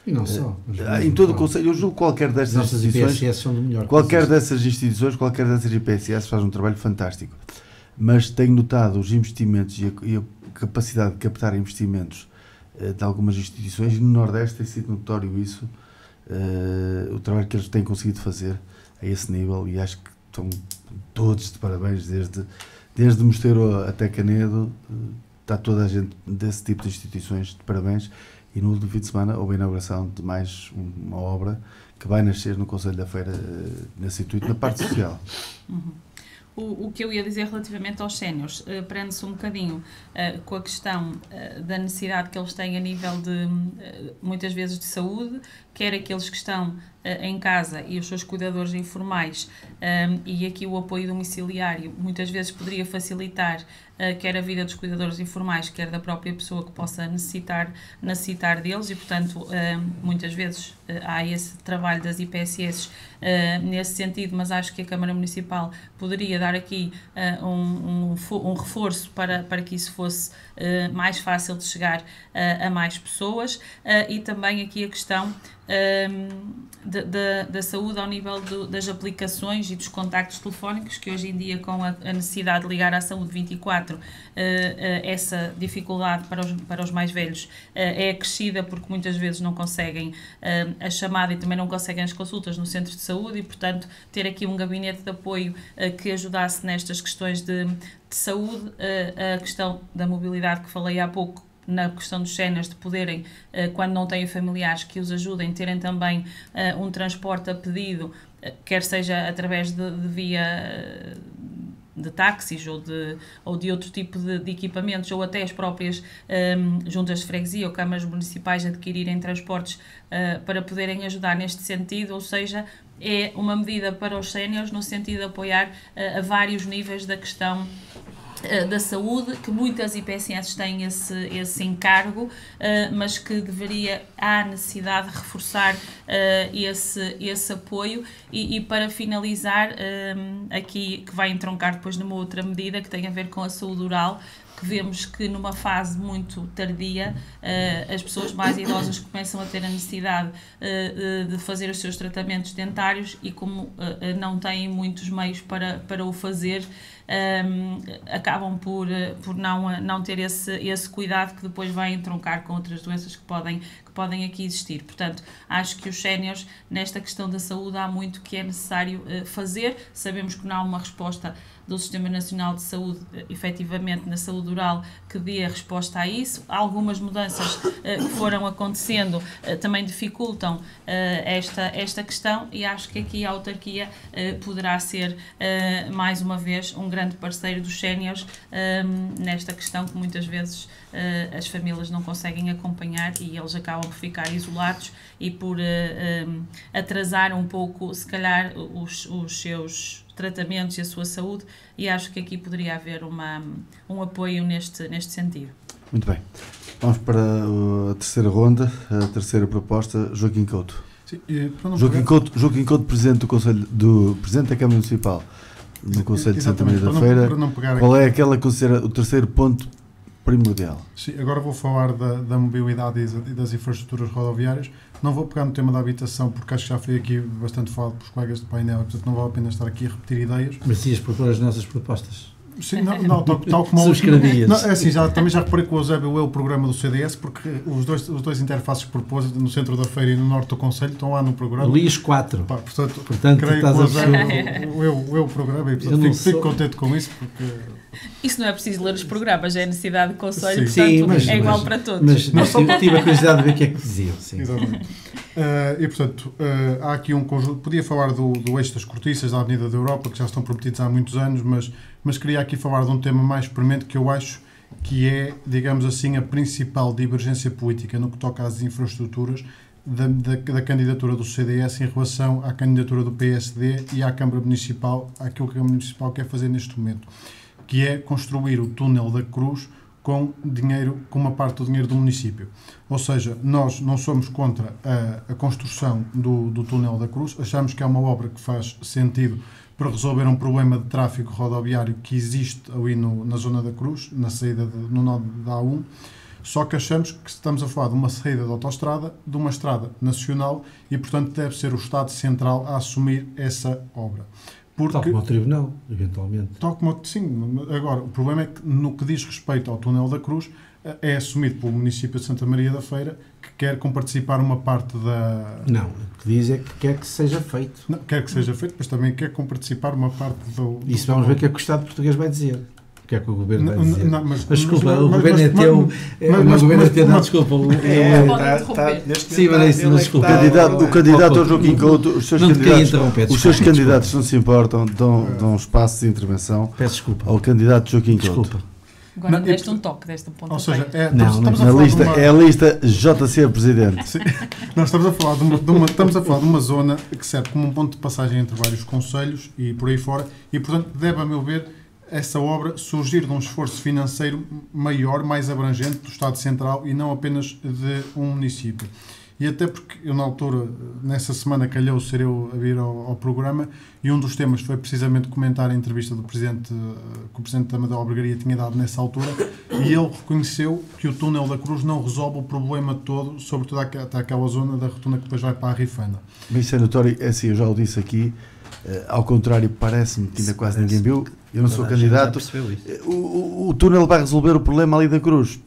E não só. Em todo o Concelho, eu julgo que qualquer dessas instituições. IPSS são do melhor. Qualquer dessas instituições, qualquer dessas IPSS faz um trabalho fantástico. Mas tenho notado os investimentos e a capacidade de captar investimentos de algumas instituições, e no Nordeste tem sido notório isso, o trabalho que eles têm conseguido fazer a esse nível, e acho que estão todos de parabéns, desde Mosteiro até Canedo, está toda a gente desse tipo de instituições de parabéns. E no último fim de semana houve a inauguração de mais uma obra que vai nascer no Concelho da Feira, nesse intuito, na parte social. O que eu ia dizer relativamente aos séniores prende-se um bocadinho com a questão da necessidade que eles têm a nível de, muitas vezes, de saúde, quer aqueles que estão em casa e os seus cuidadores informais, e aqui o apoio domiciliário muitas vezes poderia facilitar quer a vida dos cuidadores informais, quer da própria pessoa que possa necessitar deles, e portanto muitas vezes há esse trabalho das IPSS nesse sentido, mas acho que a Câmara Municipal poderia dar aqui um reforço para que isso fosse mais fácil de chegar a mais pessoas, e também aqui a questão da saúde ao nível das aplicações e dos contactos telefónicos, que hoje em dia, com a necessidade de ligar à saúde 24, essa dificuldade para os mais velhos é acrescida, porque muitas vezes não conseguem a chamada e também não conseguem as consultas no centro de saúde, e portanto ter aqui um gabinete de apoio que ajudasse nestas questões de saúde, a questão da mobilidade que falei há pouco, na questão dos séniores, de poderem, quando não têm familiares que os ajudem, terem também um transporte a pedido, quer seja através de via de táxis ou de outro tipo de equipamentos, ou até as próprias juntas de freguesia ou câmaras municipais adquirirem transportes para poderem ajudar neste sentido, ou seja, é uma medida para os séniores no sentido de apoiar a vários níveis da questão da saúde, que muitas IPSS têm esse encargo, mas que há necessidade de reforçar esse apoio. E para finalizar, aqui, que vai entroncar depois numa outra medida que tem a ver com a saúde oral, que vemos que numa fase muito tardia as pessoas mais idosas começam a ter a necessidade de fazer os seus tratamentos dentários, e como não têm muitos meios para o fazer, acabam por não ter esse cuidado, que depois vai entroncar com outras doenças que podem aqui existir. Portanto, acho que os séniores, nesta questão da saúde, há muito que é necessário fazer. Sabemos que não há uma resposta do Sistema Nacional de Saúde, efetivamente, na saúde oral, que dê a resposta a isso. Algumas mudanças que foram acontecendo também dificultam esta questão, e acho que aqui a autarquia poderá ser, mais uma vez, um grande parceiro dos séniores nesta questão, que muitas vezes as famílias não conseguem acompanhar, e eles acabam por ficar isolados e por atrasar um pouco, se calhar, os seus tratamentos e a sua saúde, e acho que aqui poderia haver um apoio neste sentido. Muito bem. Vamos para a terceira ronda, a terceira proposta. Joaquim Couto. Sim, Joaquim Couto, Presidente do Conselho, Presidente da Câmara Municipal no Conselho de Santa Maria da Feira. Qual é aquela que considera o terceiro ponto primordial? Sim, agora vou falar da mobilidade e das infraestruturas rodoviárias. Não vou pegar no tema da habitação, porque acho que já foi aqui bastante falado pelos colegas do painel, portanto não vale a pena estar aqui a repetir ideias. Mas ias propor as nossas propostas? Sim, não, tal como subscrevias. É assim, também já reparei que o Eusébio é o programa do CDS, porque os dois interfaces que propôs no centro da feira e no norte do concelho estão lá no programa. Luís 4. Portanto creio que o Eusébio é o programa, e portanto fico contente com isso, porque... Isso não é preciso ler os programas, é a necessidade de conselho, sim, portanto é igual para todos. Mas tive a curiosidade de ver o que é que diziam. Sim. Exatamente. E portanto, há aqui um conjunto. Podia falar do eixo das cortiças da Avenida da Europa, que já estão prometidos há muitos anos, mas queria aqui falar de um tema mais premente, que eu acho que é, digamos assim, a principal divergência política no que toca às infraestruturas da candidatura do CDS em relação à candidatura do PSD e à Câmara Municipal, àquilo que a Câmara Municipal quer fazer neste momento. que é construir o túnel da Cruz com uma parte do dinheiro do município. Ou seja, nós não somos contra a construção do túnel da Cruz, achamos que é uma obra que faz sentido para resolver um problema de tráfego rodoviário que existe ali na zona da Cruz, na saída no nó da A1, só que achamos que estamos a falar de uma saída de autoestrada, de uma estrada nacional e, portanto, deve ser o Estado Central a assumir essa obra. Tal como o Tribunal, eventualmente. Sim, agora, o problema é que no que diz respeito ao túnel da Cruz, é assumido pelo município de Santa Maria da Feira, que quer comparticipar uma parte da... Não, o que diz é que quer que seja feito. Não, quer que seja feito, mas também quer comparticipar uma parte do... Isso vamos ver o que é que o Estado português vai dizer. O que é que o Governo vai dizer? Mas desculpa, o Governo é teu... O Governo é teu, não, desculpa. Sim, mas isso, desculpa. O candidato ao Joaquim Couto, os seus candidatos não se importam, dão espaço de intervenção. Peço desculpa. Ao candidato Joaquim Couto. Desculpa. Agora deste um toque, deste um ponto. Ou seja, é a lista JC Presidente. Sim. Nós estamos a falar de uma zona que serve como um ponto de passagem entre vários concelhos e por aí fora, e portanto deve, a meu ver, essa obra surgir de um esforço financeiro maior, mais abrangente do Estado Central e não apenas de um município. E até porque eu, na altura, nessa semana, calhou ser eu a vir ao programa, e um dos temas foi precisamente comentar a entrevista do Presidente, que o Presidente da Amadeu Albergaria tinha dado nessa altura, e ele reconheceu que o túnel da Cruz não resolve o problema todo, sobretudo até aquela zona da rotunda que depois vai para a Rifana. Mas isso é notório, é assim, eu já o disse aqui, ao contrário, parece-me que ainda quase ninguém viu, eu não sou candidato, o túnel vai resolver o problema ali da Cruz.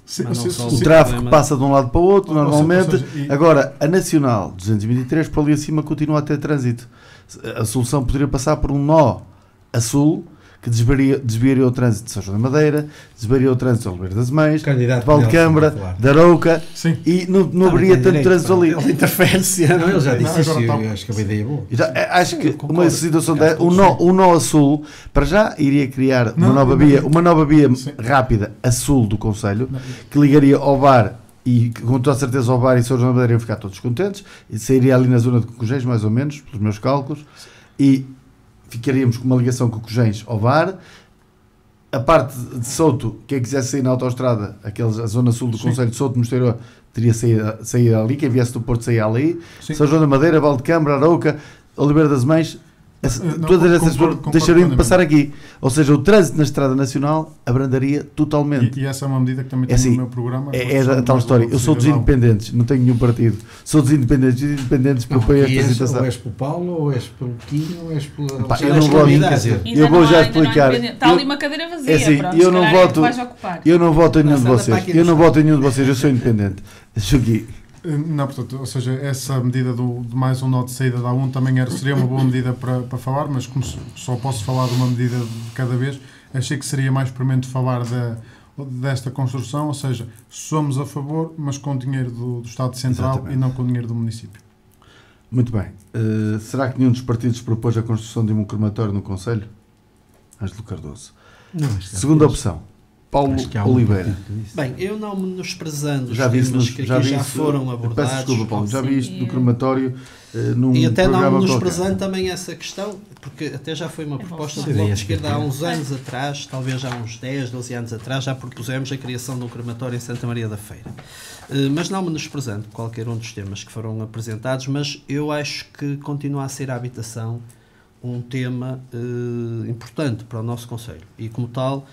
O tráfego passa de um lado para o outro, normalmente. Agora, a Nacional 223, por ali acima, continua a ter trânsito. A solução poderia passar por um nó a sul, que desviaria o trânsito de São João da Madeira, desviaria o trânsito de Oliveira das Mães, de Valdecâmara, de Arouca, e não haveria tanto trânsito ali. Ele interfere-se. Ele já disse isso, eu acho que é uma ideia boa. Acho que uma situação o nó a sul, para já, iria criar uma nova via rápida a sul do concelho, que ligaria ao Bar, e com toda a certeza ao Bar e São João da Madeira iam ficar todos contentes, e sairia ali na zona de Cocujéis, mais ou menos, pelos meus cálculos, e ficaríamos com uma ligação com Cocujéis ao Bar. A parte de Souto, quem quisesse sair na autoestrada, a zona sul do concelho de Souto, Mosteiro, teria sair ali, quem viesse do Porto saía ali. Sim. São João da Madeira, Valdecâmara, Arouca, Oliveira das Mães, todas essas deixariam de passar aqui. Ou seja, o trânsito na Estrada Nacional abrandaria totalmente. E essa é uma medida que também tem no meu programa. É a tal história. Eu sou dos independentes, não tenho nenhum partido. Sou dos independentes. Os independentes propõem esta situação. Ou és pelo Paulo, ou és pelo Quinho, ou és pelo... Eu não vou eu vou já explicar. Está ali uma cadeira vazia. Assim, eu não voto em nenhum de vocês. Eu não voto em nenhum de vocês. Eu sou independente. Aqui. Não, portanto, ou seja, essa medida de mais um nó de saída da A1 também seria uma boa medida para falar, mas como só posso falar de uma medida de cada vez, achei que seria mais premente falar desta construção, ou seja, somos a favor, mas com dinheiro do Estado Central. Exatamente. E não com dinheiro do município. Muito bem. Será que nenhum dos partidos propôs a construção de um crematório no Concelho? Ângelo Cardoso. Não, segunda opção. Paulo Oliveira. Bem, eu não menosprezando os temas que aqui já foram abordados. Peço desculpa, Paulo, já vi isto do crematório num e até programa não menosprezando também essa questão, porque até já foi uma proposta do Bloco de Esquerda há uns anos atrás, talvez há uns 10, 12 anos atrás, já propusemos a criação de um crematório em Santa Maria da Feira. Mas não menosprezando qualquer um dos temas que foram apresentados, mas eu acho que continua a ser a habitação um tema importante para o nosso concelho. E como tal,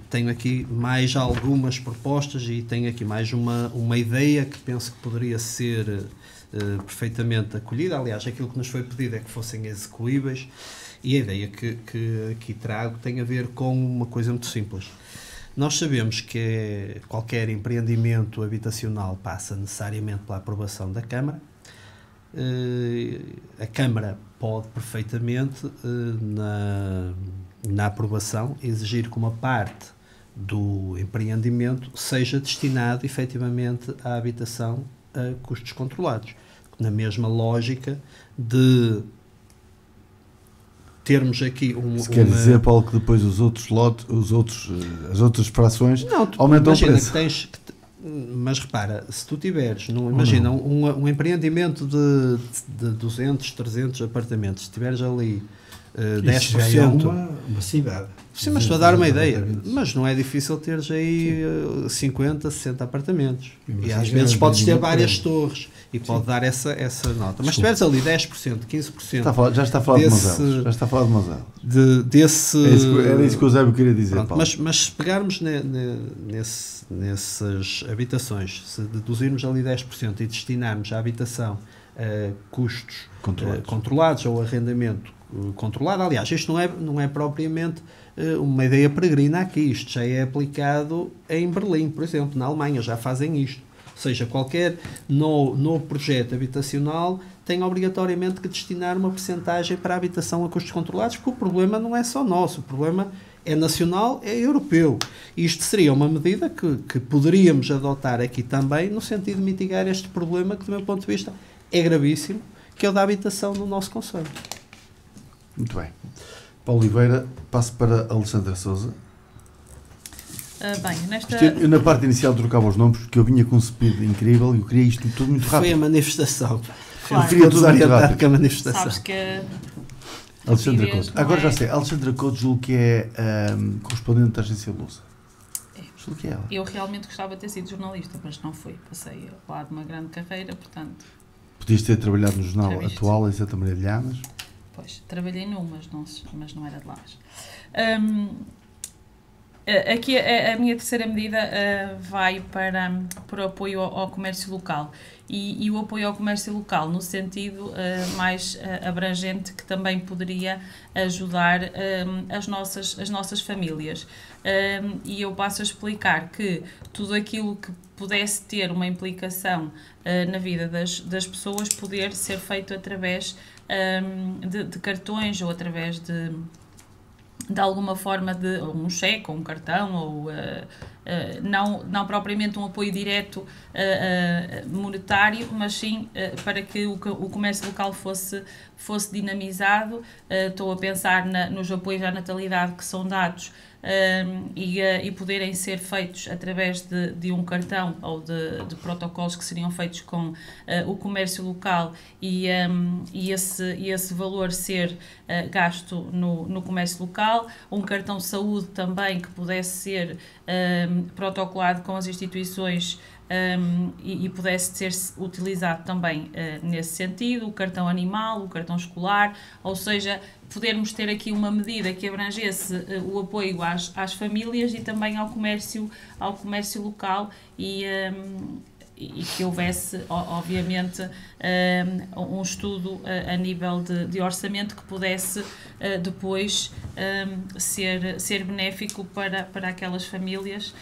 tenho aqui mais algumas propostas e tenho aqui mais uma ideia que penso que poderia ser perfeitamente acolhida. Aliás, aquilo que nos foi pedido é que fossem execuíveis, e a ideia que aqui trago tem a ver com uma coisa muito simples. Nós sabemos que qualquer empreendimento habitacional passa necessariamente pela aprovação da Câmara. A Câmara pode perfeitamente, na aprovação, exigir que uma parte do empreendimento seja destinado efetivamente à habitação a custos controlados, na mesma lógica de termos aqui quer dizer, Paulo, que depois os outros lotes, as outras frações aumentam o preço. Mas repara, se tu tiveres, imagina um empreendimento de 200, 300 apartamentos, se tiveres ali Isso já é uma cidade. Sim, mas estou a dar uma ideia. Mas não é difícil teres aí 50, 60 apartamentos. E às vezes podes ter várias torres e pode dar essa nota. Mas se tiveres ali 10%, 15%... Já está a falar de Moselos. Já está a falar de Moselos. Era isso que o Eusébio queria dizer. Pronto, mas se pegarmos nessas habitações, se deduzirmos ali 10% e destinarmos à habitação custos controlados ou arrendamento controlado, aliás, isto não é propriamente uma ideia peregrina aqui, isto já é aplicado em Berlim, por exemplo, na Alemanha já fazem isto, ou seja, qualquer novo projeto habitacional tem obrigatoriamente que destinar uma percentagem para a habitação a custos controlados, porque o problema não é só nosso, o problema é nacional, é europeu. Isto seria uma medida que poderíamos adotar aqui também, no sentido de mitigar este problema que, do meu ponto de vista, é gravíssimo, que é o da habitação no nosso concelho. Muito bem. Paulo Oliveira, passo para Alexandra Sousa. Eu na parte inicial trocava os nomes porque eu vinha com um speed incrível e eu queria isto tudo muito rápido. Foi a manifestação. Claro. Eu queria tudo muito rápido. Com a manifestação. Sabes que... Alexandra Couto. Agora já sei. Alexandra Couto, julgo que é correspondente da agência Lusa. Julgo que é ela. Eu realmente gostava de ter sido jornalista, mas não fui. Passei lá de uma grande carreira, portanto... Podias ter trabalhado no jornal atual, em Santa Maria de Lhamas. Pois, trabalhei num, mas não era de Lamas. Aqui a minha terceira medida vai para o apoio ao comércio local e o apoio ao comércio local no sentido mais abrangente que também poderia ajudar as nossas famílias. E eu passo a explicar que tudo aquilo que pudesse ter uma implicação na vida das pessoas poder ser feito através de cartões ou através de alguma forma de um cheque ou um cartão ou não propriamente um apoio direto monetário, mas sim para que o comércio local fosse dinamizado. Estou a pensar nos apoios à natalidade que são dados e poderem ser feitos através de um cartão ou de protocolos que seriam feitos com o comércio local e esse valor ser gasto no comércio local, um cartão de saúde também que pudesse ser protocolado com as instituições e pudesse ser utilizado também nesse sentido, o cartão animal, o cartão escolar, ou seja, podermos ter aqui uma medida que abrangesse o apoio às famílias e também ao comércio local e que houvesse, obviamente, um estudo a nível de orçamento que pudesse depois ser benéfico para aquelas famílias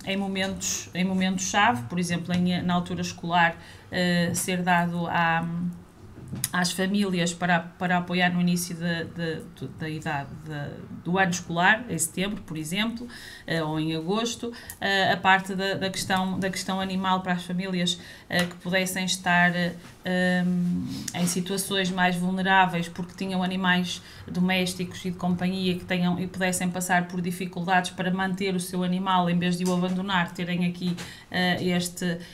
em momentos-chave, por exemplo, na altura escolar, ser dado às famílias para apoiar no início da idade do ano escolar, em setembro, por exemplo, ou em agosto, a parte da questão animal para as famílias que pudessem estar em situações mais vulneráveis porque tinham animais domésticos e de companhia e pudessem passar por dificuldades para manter o seu animal em vez de o abandonar, terem aqui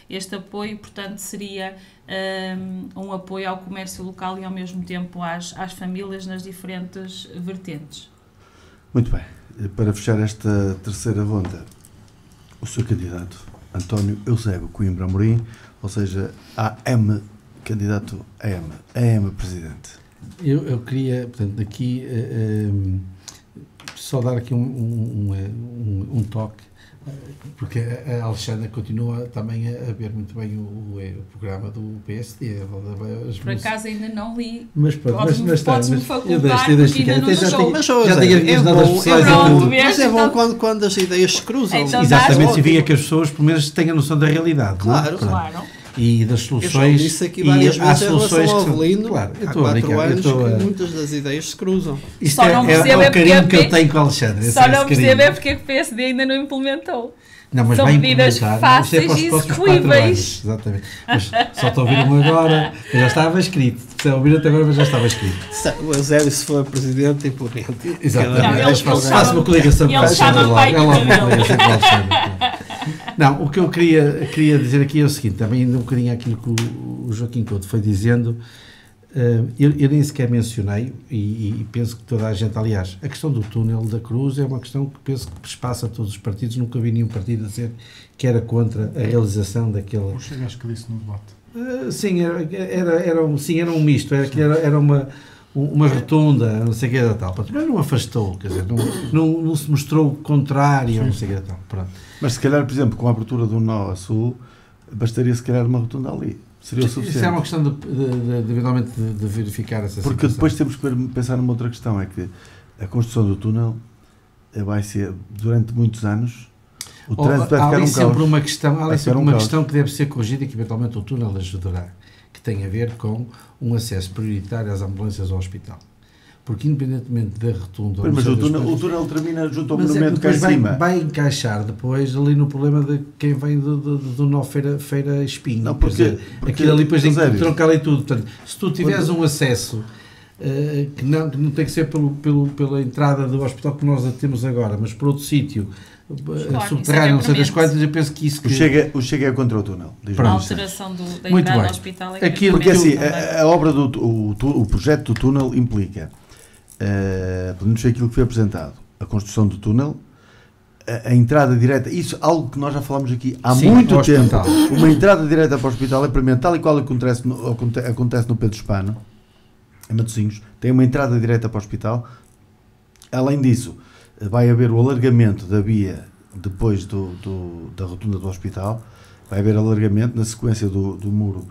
este apoio. Portanto, seria um apoio ao comércio local e ao mesmo tempo às famílias nas diferentes vertentes. Muito bem. Para fechar esta terceira ronda, o seu candidato António Eusébio Coimbra Amorim, ou seja, AM, candidato AM presidente. Eu queria, portanto, aqui só dar aqui um toque, porque a Alexandra continua também a ver muito bem o programa do PSD. Por acaso ainda não li. Mas podes-me facultar, eu porque ainda não chegou. Mas é bom quando as ideias se cruzam. Então, exatamente, significa que as pessoas, pelo menos, tenham noção da realidade. Claro. E das soluções. Eu já disse aqui várias vezes em relação ao Avelino, claro, há 4 anos que muitas das ideias se cruzam. Isto é o carinho que eu tenho com a Alexandre. Só não percebo é porque o PSD ainda não implementou. Não, mas são vai medidas fáceis e execuíveis. Exatamente. Mas só estou a ouvir-me agora. Eu já estava escrito. Se ouviram até agora, mas já estava escrito. O Eusébio, se for presidente, implementa. Exatamente. Faço uma coligação com a Alexandre lá. Não, o que eu queria dizer aqui é o seguinte, também ainda um bocadinho aquilo que o Joaquim Couto foi dizendo, Eu nem sequer mencionei, e penso que toda a gente, aliás, a questão do túnel da Cruz é uma questão que penso que perspassa todos os partidos. Nunca vi nenhum partido a dizer que era contra a realização daquele... Eu cheguei, acho que disse no debate. Sim, era um misto, era uma rotunda, não sei o que era tal, mas não afastou, quer dizer, não se mostrou contrário, não sei o que era tal. Pronto. Mas se calhar, por exemplo, com a abertura do nó a sul, bastaria se calhar uma rotunda ali. Seria o suficiente. Isso é uma questão eventualmente de verificar essa situação. Porque depois temos que pensar numa outra questão, é que a construção do túnel vai ser, durante muitos anos, o trânsito vai ficar um caos. Há ali sempre uma questão que deve ser corrigida e que eventualmente o túnel ajudará, que tem a ver com um acesso prioritário às ambulâncias ao hospital. Porque independentemente da rotunda... Mas o túnel termina junto ao monumento cá em cima. Vai encaixar depois ali no problema de quem vem do nó Feira Espinho. Não, porque aquilo ali depois tronca ali tudo. Portanto, se tu tiveres um acesso que não tem que ser pela entrada do hospital que nós temos agora, mas por outro sítio, subterrâneo, não sei das quantas, eu penso que isso... O Chega é contra o túnel. A alteração da entrada do hospital é que... Porque assim, a obra o projeto do túnel implica... pelo menos foi aquilo que foi apresentado, a construção do túnel, a entrada direta, isso é algo que nós já falámos aqui há muito tempo, uma entrada direta para o hospital é para mim, tal e qual acontece no Pedro Espano, em Matosinhos, tem uma entrada direta para o hospital. Além disso, vai haver o alargamento da via depois da rotunda do hospital, vai haver alargamento na sequência do muro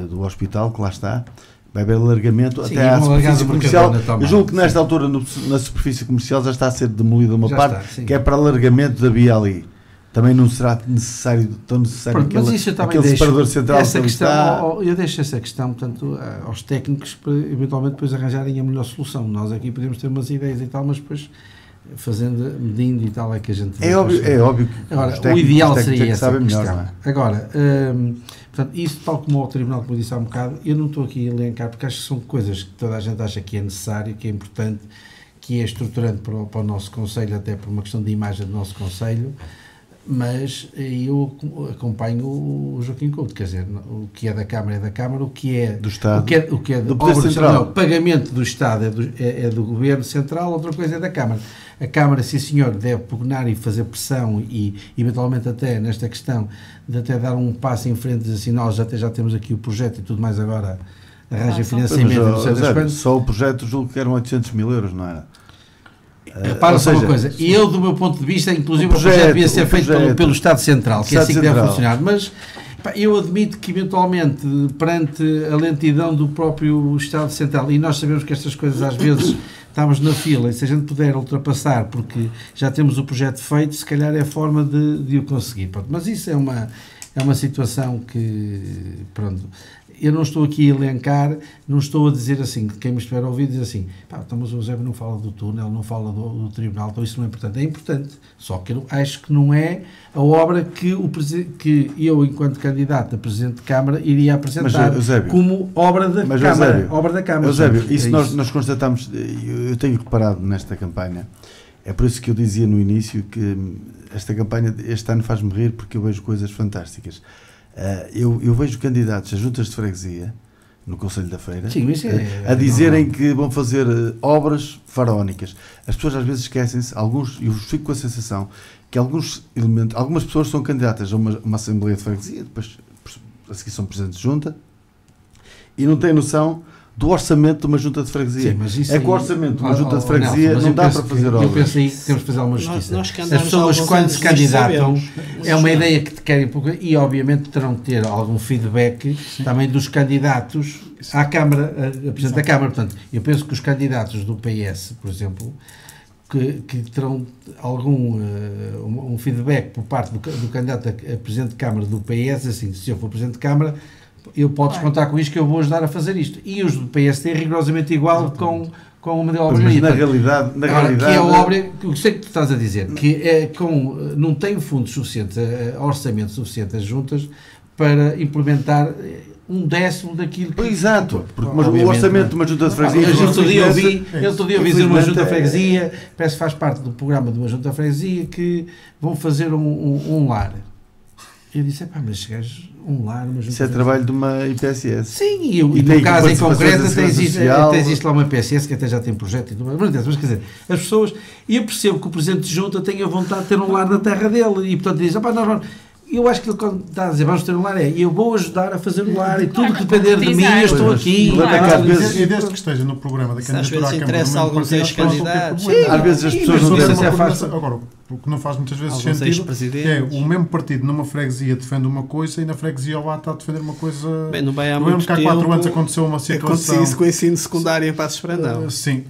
do hospital, que lá está. Vai haver alargamento até à superfície comercial. Eu julgo que nesta altura, na superfície comercial, já está a ser demolida uma parte, que é para alargamento da via ali. Também não será tão necessário aquele separador central. Eu deixo essa questão, portanto, aos técnicos para eventualmente depois arranjarem a melhor solução. Nós aqui podemos ter umas ideias e tal, mas depois medindo e tal é que a gente... É óbvio que agora, o ideal seria essa questão. Melhor, agora... Portanto, isso, tal como ao Tribunal, como eu disse há um bocado, eu não estou aqui a elencar, porque acho que são coisas que toda a gente acha que é necessário, que é importante, que é estruturante para o nosso Conselho, até por uma questão de imagem do nosso Conselho, mas eu acompanho o Joaquim Couto, quer dizer, o que é da Câmara, o que é do Estado, o que é do Poder Central. O pagamento do Estado é do Governo Central, outra coisa é da Câmara. A Câmara, sim senhor, deve pugnar e fazer pressão e eventualmente até nesta questão de até dar um passo em frente, dizer assim, nós até já temos aqui o projeto e tudo mais agora arranja financiamento. Só o projeto julgo que eram 800 mil euros, não era? Repara só uma coisa, e eu do meu ponto de vista, inclusive o projeto devia ser feito pelo Estado Central, que é assim que deve funcionar, mas eu admito que eventualmente perante a lentidão do próprio Estado Central, e nós sabemos que estas coisas às vezes estamos na fila, e se a gente puder ultrapassar porque já temos o projeto feito, se calhar é a forma de o conseguir. Pronto, mas isso é uma situação que, pronto, eu não estou aqui a elencar, não estou a dizer assim, quem me estiver a ouvir diz assim, então, mas o Eusébio não fala do túnel, não fala do tribunal, então isso não é importante. É importante, só que eu acho que não é a obra que eu, enquanto candidato a Presidente de Câmara, iria apresentar como obra da Câmara. Eusébio, isso nós constatamos, eu tenho reparado nesta campanha, é por isso que eu dizia no início que esta campanha, este ano faz-me rir, porque eu vejo coisas fantásticas. Eu vejo candidatos a juntas de freguesia no Conselho da Feira a dizerem que vão fazer obras faraónicas. As pessoas às vezes esquecem-se, eu fico com a sensação que algumas pessoas são candidatas a uma Assembleia de Freguesia, depois a seguir são presidentes de junta, e não têm noção do orçamento de uma junta de freguesia. Sim, que o orçamento de uma junta de freguesia não dá para fazer obras. Eu penso aí que temos que fazer alguma justiça. As pessoas, quando se candidatam, é uma ideia que te querem, e obviamente terão de ter algum feedback também dos candidatos à Câmara, a Presidente da Câmara. Portanto, eu penso que os candidatos do PS, por exemplo, que terão algum um feedback por parte do candidato a Presidente de Câmara do PS, assim, se eu for Presidente de Câmara, eu podes contar com isto que eu vou ajudar a fazer isto. E os do PSD é rigorosamente igual com o modelo obra. Mas na realidade... Que é a obra, eu sei que tu estás a dizer, que é não tem fundos suficientes, orçamento suficiente às juntas para implementar um décimo daquilo que... Exato, mas o orçamento de uma junta de freguesia... Eu outro dia ouvi dizer uma junta de freguesia, parece que faz parte do programa de uma junta de freguesia, que vão fazer um lar. Eu disse, pá, mas chegares um lar... Isso é trabalho de uma IPSS. Sim, e no caso em concreto até existe lá uma IPSS que até já tem projeto e tudo mais. Mas quer dizer, as pessoas... E eu percebo que o Presidente de Junta tem a vontade de ter um lar na terra dele e portanto diz, pá, nós... Eu acho que ele quando está a dizer vamos ter um lar eu vou ajudar a fazer o lar e tudo que depender de mim eu estou aqui. E desde que esteja no programa da candidatura à Câmara, interessa alguns ex-candidatos. Às vezes as pessoas não têm essa fácil. Agora, o que não faz muitas vezes sentido é o mesmo partido numa freguesia defende uma coisa e na freguesia ao lado está a defender uma coisa. Bem, não vai há muito tempo. Há 4 anos aconteceu uma situação. Aconteceu isso com o ensino secundário em Passos Brandão. Sim.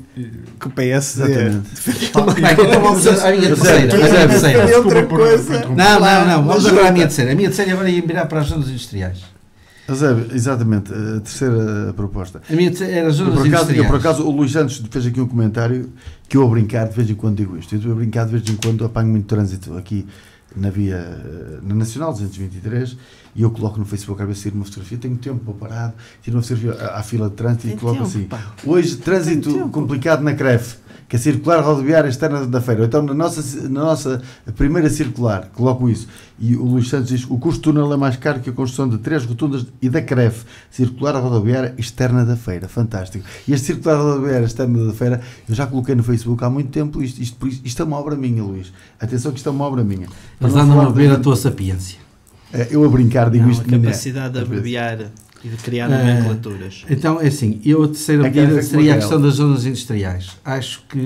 Que o PS então vamos à minha terceira. Não, vamos agora à minha terceira. A minha terceira agora ia virar para as zonas industriais. Exatamente, a terceira proposta. A minha era as zonas industriais. Por acaso, o Luís Santos fez aqui um comentário que eu a brincar de vez em quando digo isto. Eu a brincar de vez em quando apanho muito trânsito aqui na na Nacional 223 e eu coloco no Facebook, às vezes tiro uma fotografia, tenho tempo para parar, tiro uma fotografia à fila de trânsito e coloco assim. Hoje, trânsito complicado na CREF, que é a circular rodoviária externa da feira. Então, na nossa primeira circular, coloco isso. E o Luís Santos diz que o custo do túnel é mais caro que a construção de 3 rotundas e da CREF, circular rodoviária externa da feira. Fantástico. E este circular rodoviária externa da feira, eu já coloquei no Facebook há muito tempo. Isto é uma obra minha, Luís. Atenção que isto é uma obra minha. Mas andam a ver a tua sapiência. Eu a brincar digo isto. A capacidade de abreviar e de criar nomenclaturas. Então, é assim, eu a terceira medida seria a questão das zonas industriais. Acho que,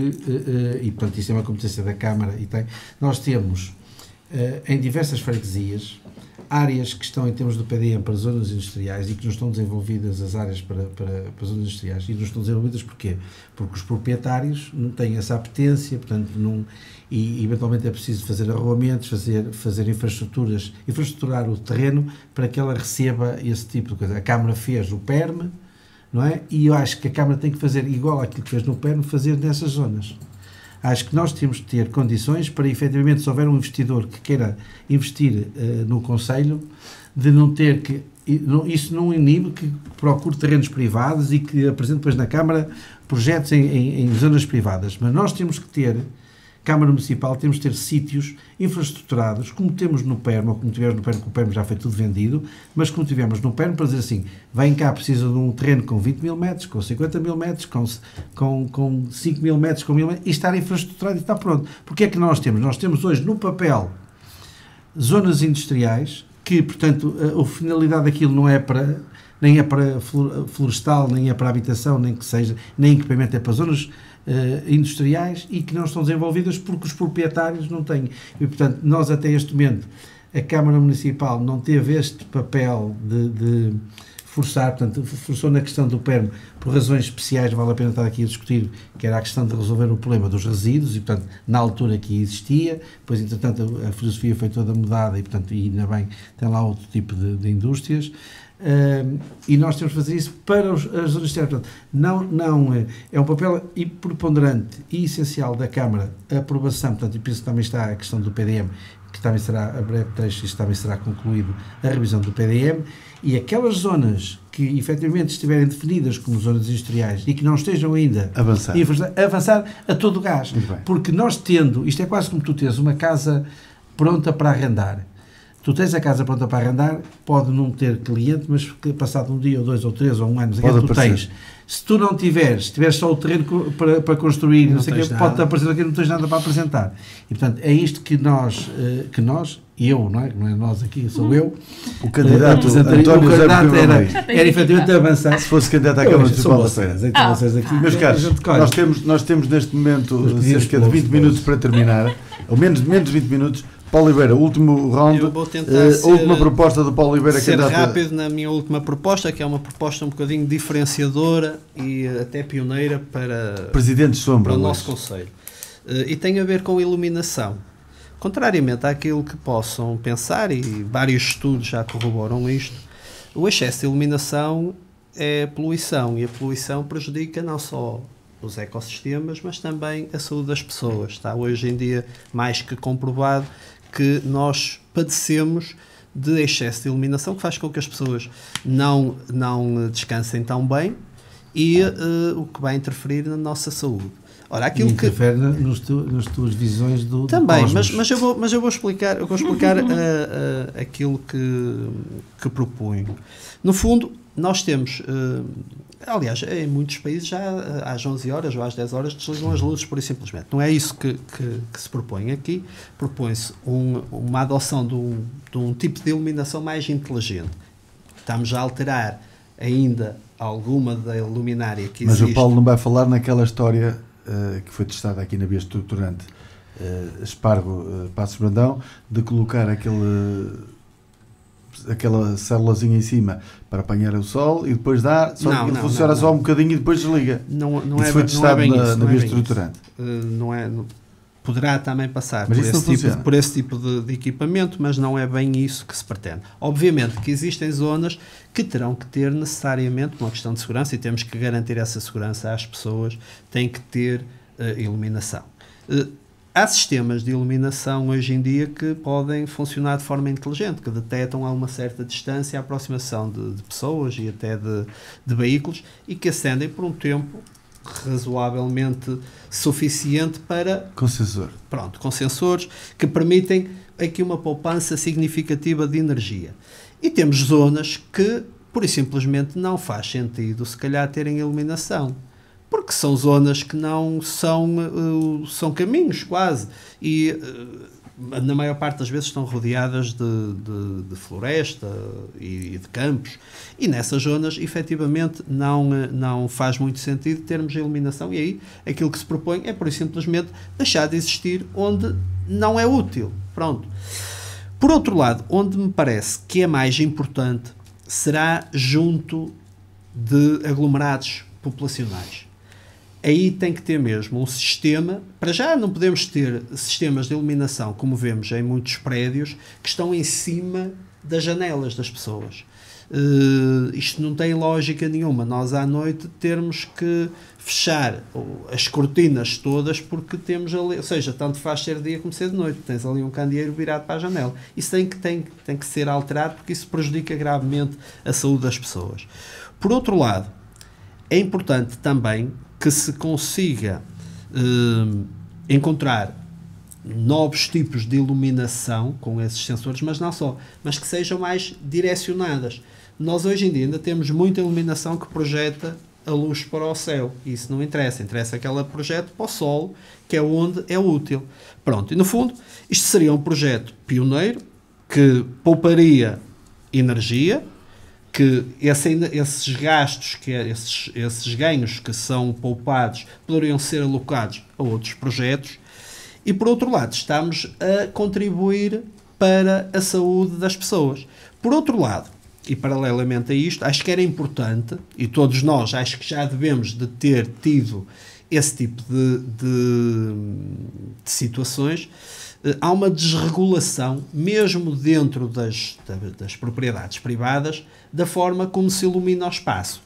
e portanto isto é uma competência da Câmara, nós temos em diversas freguesias áreas que estão em termos do PDM para zonas industriais e que não estão desenvolvidas as áreas para zonas industriais. E não estão desenvolvidas porquê? Porque os proprietários não têm essa apetência, portanto, e eventualmente é preciso fazer arruamentos, fazer infraestruturar o terreno para que ela receba esse tipo de coisa. A Câmara fez o PERM, não é? E eu acho que a Câmara tem que fazer igual àquilo que fez no PERM, fazer nessas zonas. Acho que nós temos de ter condições para, efetivamente, se houver um investidor que queira investir no Conselho, de não ter que... Isso não inibe que procure terrenos privados e que apresente depois na Câmara projetos em zonas privadas. Mas nós temos que ter... Câmara Municipal, temos de ter sítios infraestruturados, como temos no PERM, ou como tivemos no PERM, que o PERM já foi tudo vendido, mas como tivemos no PERM, para dizer assim, vem cá, precisa de um terreno com 20 mil metros, com 50 mil metros, com 5 mil metros, com 1000 metros, e estar infraestruturado e está pronto. Porque é que nós temos? Nós temos hoje no papel zonas industriais, que, portanto, a finalidade daquilo não é para... nem é para florestal, nem é para habitação, nem que seja, nem equipamento, é para zonas industriais e que não estão desenvolvidas porque os proprietários não têm. E, portanto, nós até este momento, a Câmara Municipal não teve este papel de forçar, portanto, forçou na questão do PERM por razões especiais, não vale a pena estar aqui a discutir, que era a questão de resolver o problema dos resíduos e, portanto, na altura que existia, depois, entretanto, a filosofia foi toda mudada e, portanto, e ainda bem, tem lá outro tipo de indústrias. E nós temos de fazer isso para as zonas externas. Portanto, não é um papel preponderante e essencial da Câmara a aprovação, portanto, e penso que também está a questão do PDM, que também será, a breve trecho, isto também será concluído, a revisão do PDM, e aquelas zonas que efetivamente estiverem definidas como zonas industriais e que não estejam ainda avançar a todo o gás. Porque nós tendo, isto é quase como tu tens uma casa pronta para arrendar. Tu tens a casa pronta para arrendar, pode não ter cliente, mas passado um dia, ou 2, ou 3, ou um ano, tu tens. Se tu não tiveres, se tiveres só o terreno para construir, não sei o que, pode aparecer aqui, não tens nada para apresentar. E, portanto, é isto que nós eu, não é nós aqui, sou eu, o candidato António era efetivamente avançar. Se fosse candidato à Câmara Municipal da Feira. Meus caros, nós temos neste momento cerca de 20 minutos para terminar, ou menos de 20 minutos. Paulo Oliveira, último round, última proposta do Paulo Oliveira. Ser rápido na minha última proposta, que é uma proposta um bocadinho diferenciadora e até pioneira para, Presidente Sombra, para o nosso Conselho. E tem a ver com iluminação. Contrariamente àquilo que possam pensar, e vários estudos já corroboram isto, o excesso de iluminação é poluição, e a poluição prejudica não só os ecossistemas, mas também a saúde das pessoas. Está hoje em dia mais que comprovado que nós padecemos de excesso de iluminação, que faz com que as pessoas não descansem tão bem e o que vai interferir na nossa saúde. Ora, aquilo que interfere nas tuas visões do também, do mas eu vou explicar aquilo que proponho. No fundo, nós temos, aliás, em muitos países já às 11 horas ou às 10 horas desligam as luzes, pura e simplesmente. Não é isso que se propõe aqui. Propõe-se uma adoção de um tipo de iluminação mais inteligente. Estamos a alterar ainda alguma da luminária que existe. Mas o Paulo não vai falar naquela história que foi testada aqui na Via Estruturante, Espargo, Passos Brandão, de colocar aquela célulazinha em cima para apanhar o sol e depois dar, só que funciona só um bocadinho e depois desliga. Isso foi testado na Via Estruturante. Poderá também passar por esse tipo de equipamento, mas não é bem isso que se pretende. Obviamente que existem zonas que terão que ter necessariamente uma questão de segurança e temos que garantir essa segurança às pessoas, têm que ter iluminação. Há sistemas de iluminação hoje em dia que podem funcionar de forma inteligente, que detectam a uma certa distância a aproximação de pessoas e até de veículos e que acendem por um tempo razoavelmente suficiente para... Com sensor. Pronto, com sensores que permitem aqui uma poupança significativa de energia. E temos zonas que, pura e simplesmente, não faz sentido, se calhar, terem iluminação. Porque são zonas que não são caminhos, quase. E... na maior parte das vezes estão rodeadas de floresta e de campos, e nessas zonas efetivamente não faz muito sentido termos iluminação, e aí aquilo que se propõe é por simplesmente deixar de existir onde não é útil. Pronto. Por outro lado, onde me parece que é mais importante será junto de aglomerados populacionais. Aí tem que ter mesmo um sistema. Para já não podemos ter sistemas de iluminação, como vemos em muitos prédios, que estão em cima das janelas das pessoas. Isto não tem lógica nenhuma. Nós à noite termos que fechar as cortinas todas porque temos ali, ou seja, tanto faz ser dia como ser de noite, tens ali um candeeiro virado para a janela. Isso tem que ser alterado porque isso prejudica gravemente a saúde das pessoas. Por outro lado, é importante também que se consiga encontrar novos tipos de iluminação com esses sensores, mas não só, mas que sejam mais direcionadas. Nós hoje em dia ainda temos muita iluminação que projeta a luz para o céu, e isso não interessa que ela projete para o solo, que é onde é útil. Pronto, e no fundo, isto seria um projeto pioneiro, que pouparia energia, que esses gastos, esses ganhos que são poupados, poderiam ser alocados a outros projetos, e por outro lado, estamos a contribuir para a saúde das pessoas. Por outro lado, e paralelamente a isto, acho que era importante, e todos nós acho que já devemos de ter tido esse tipo de situações, há uma desregulação, mesmo dentro das propriedades privadas, da forma como se ilumina o espaço.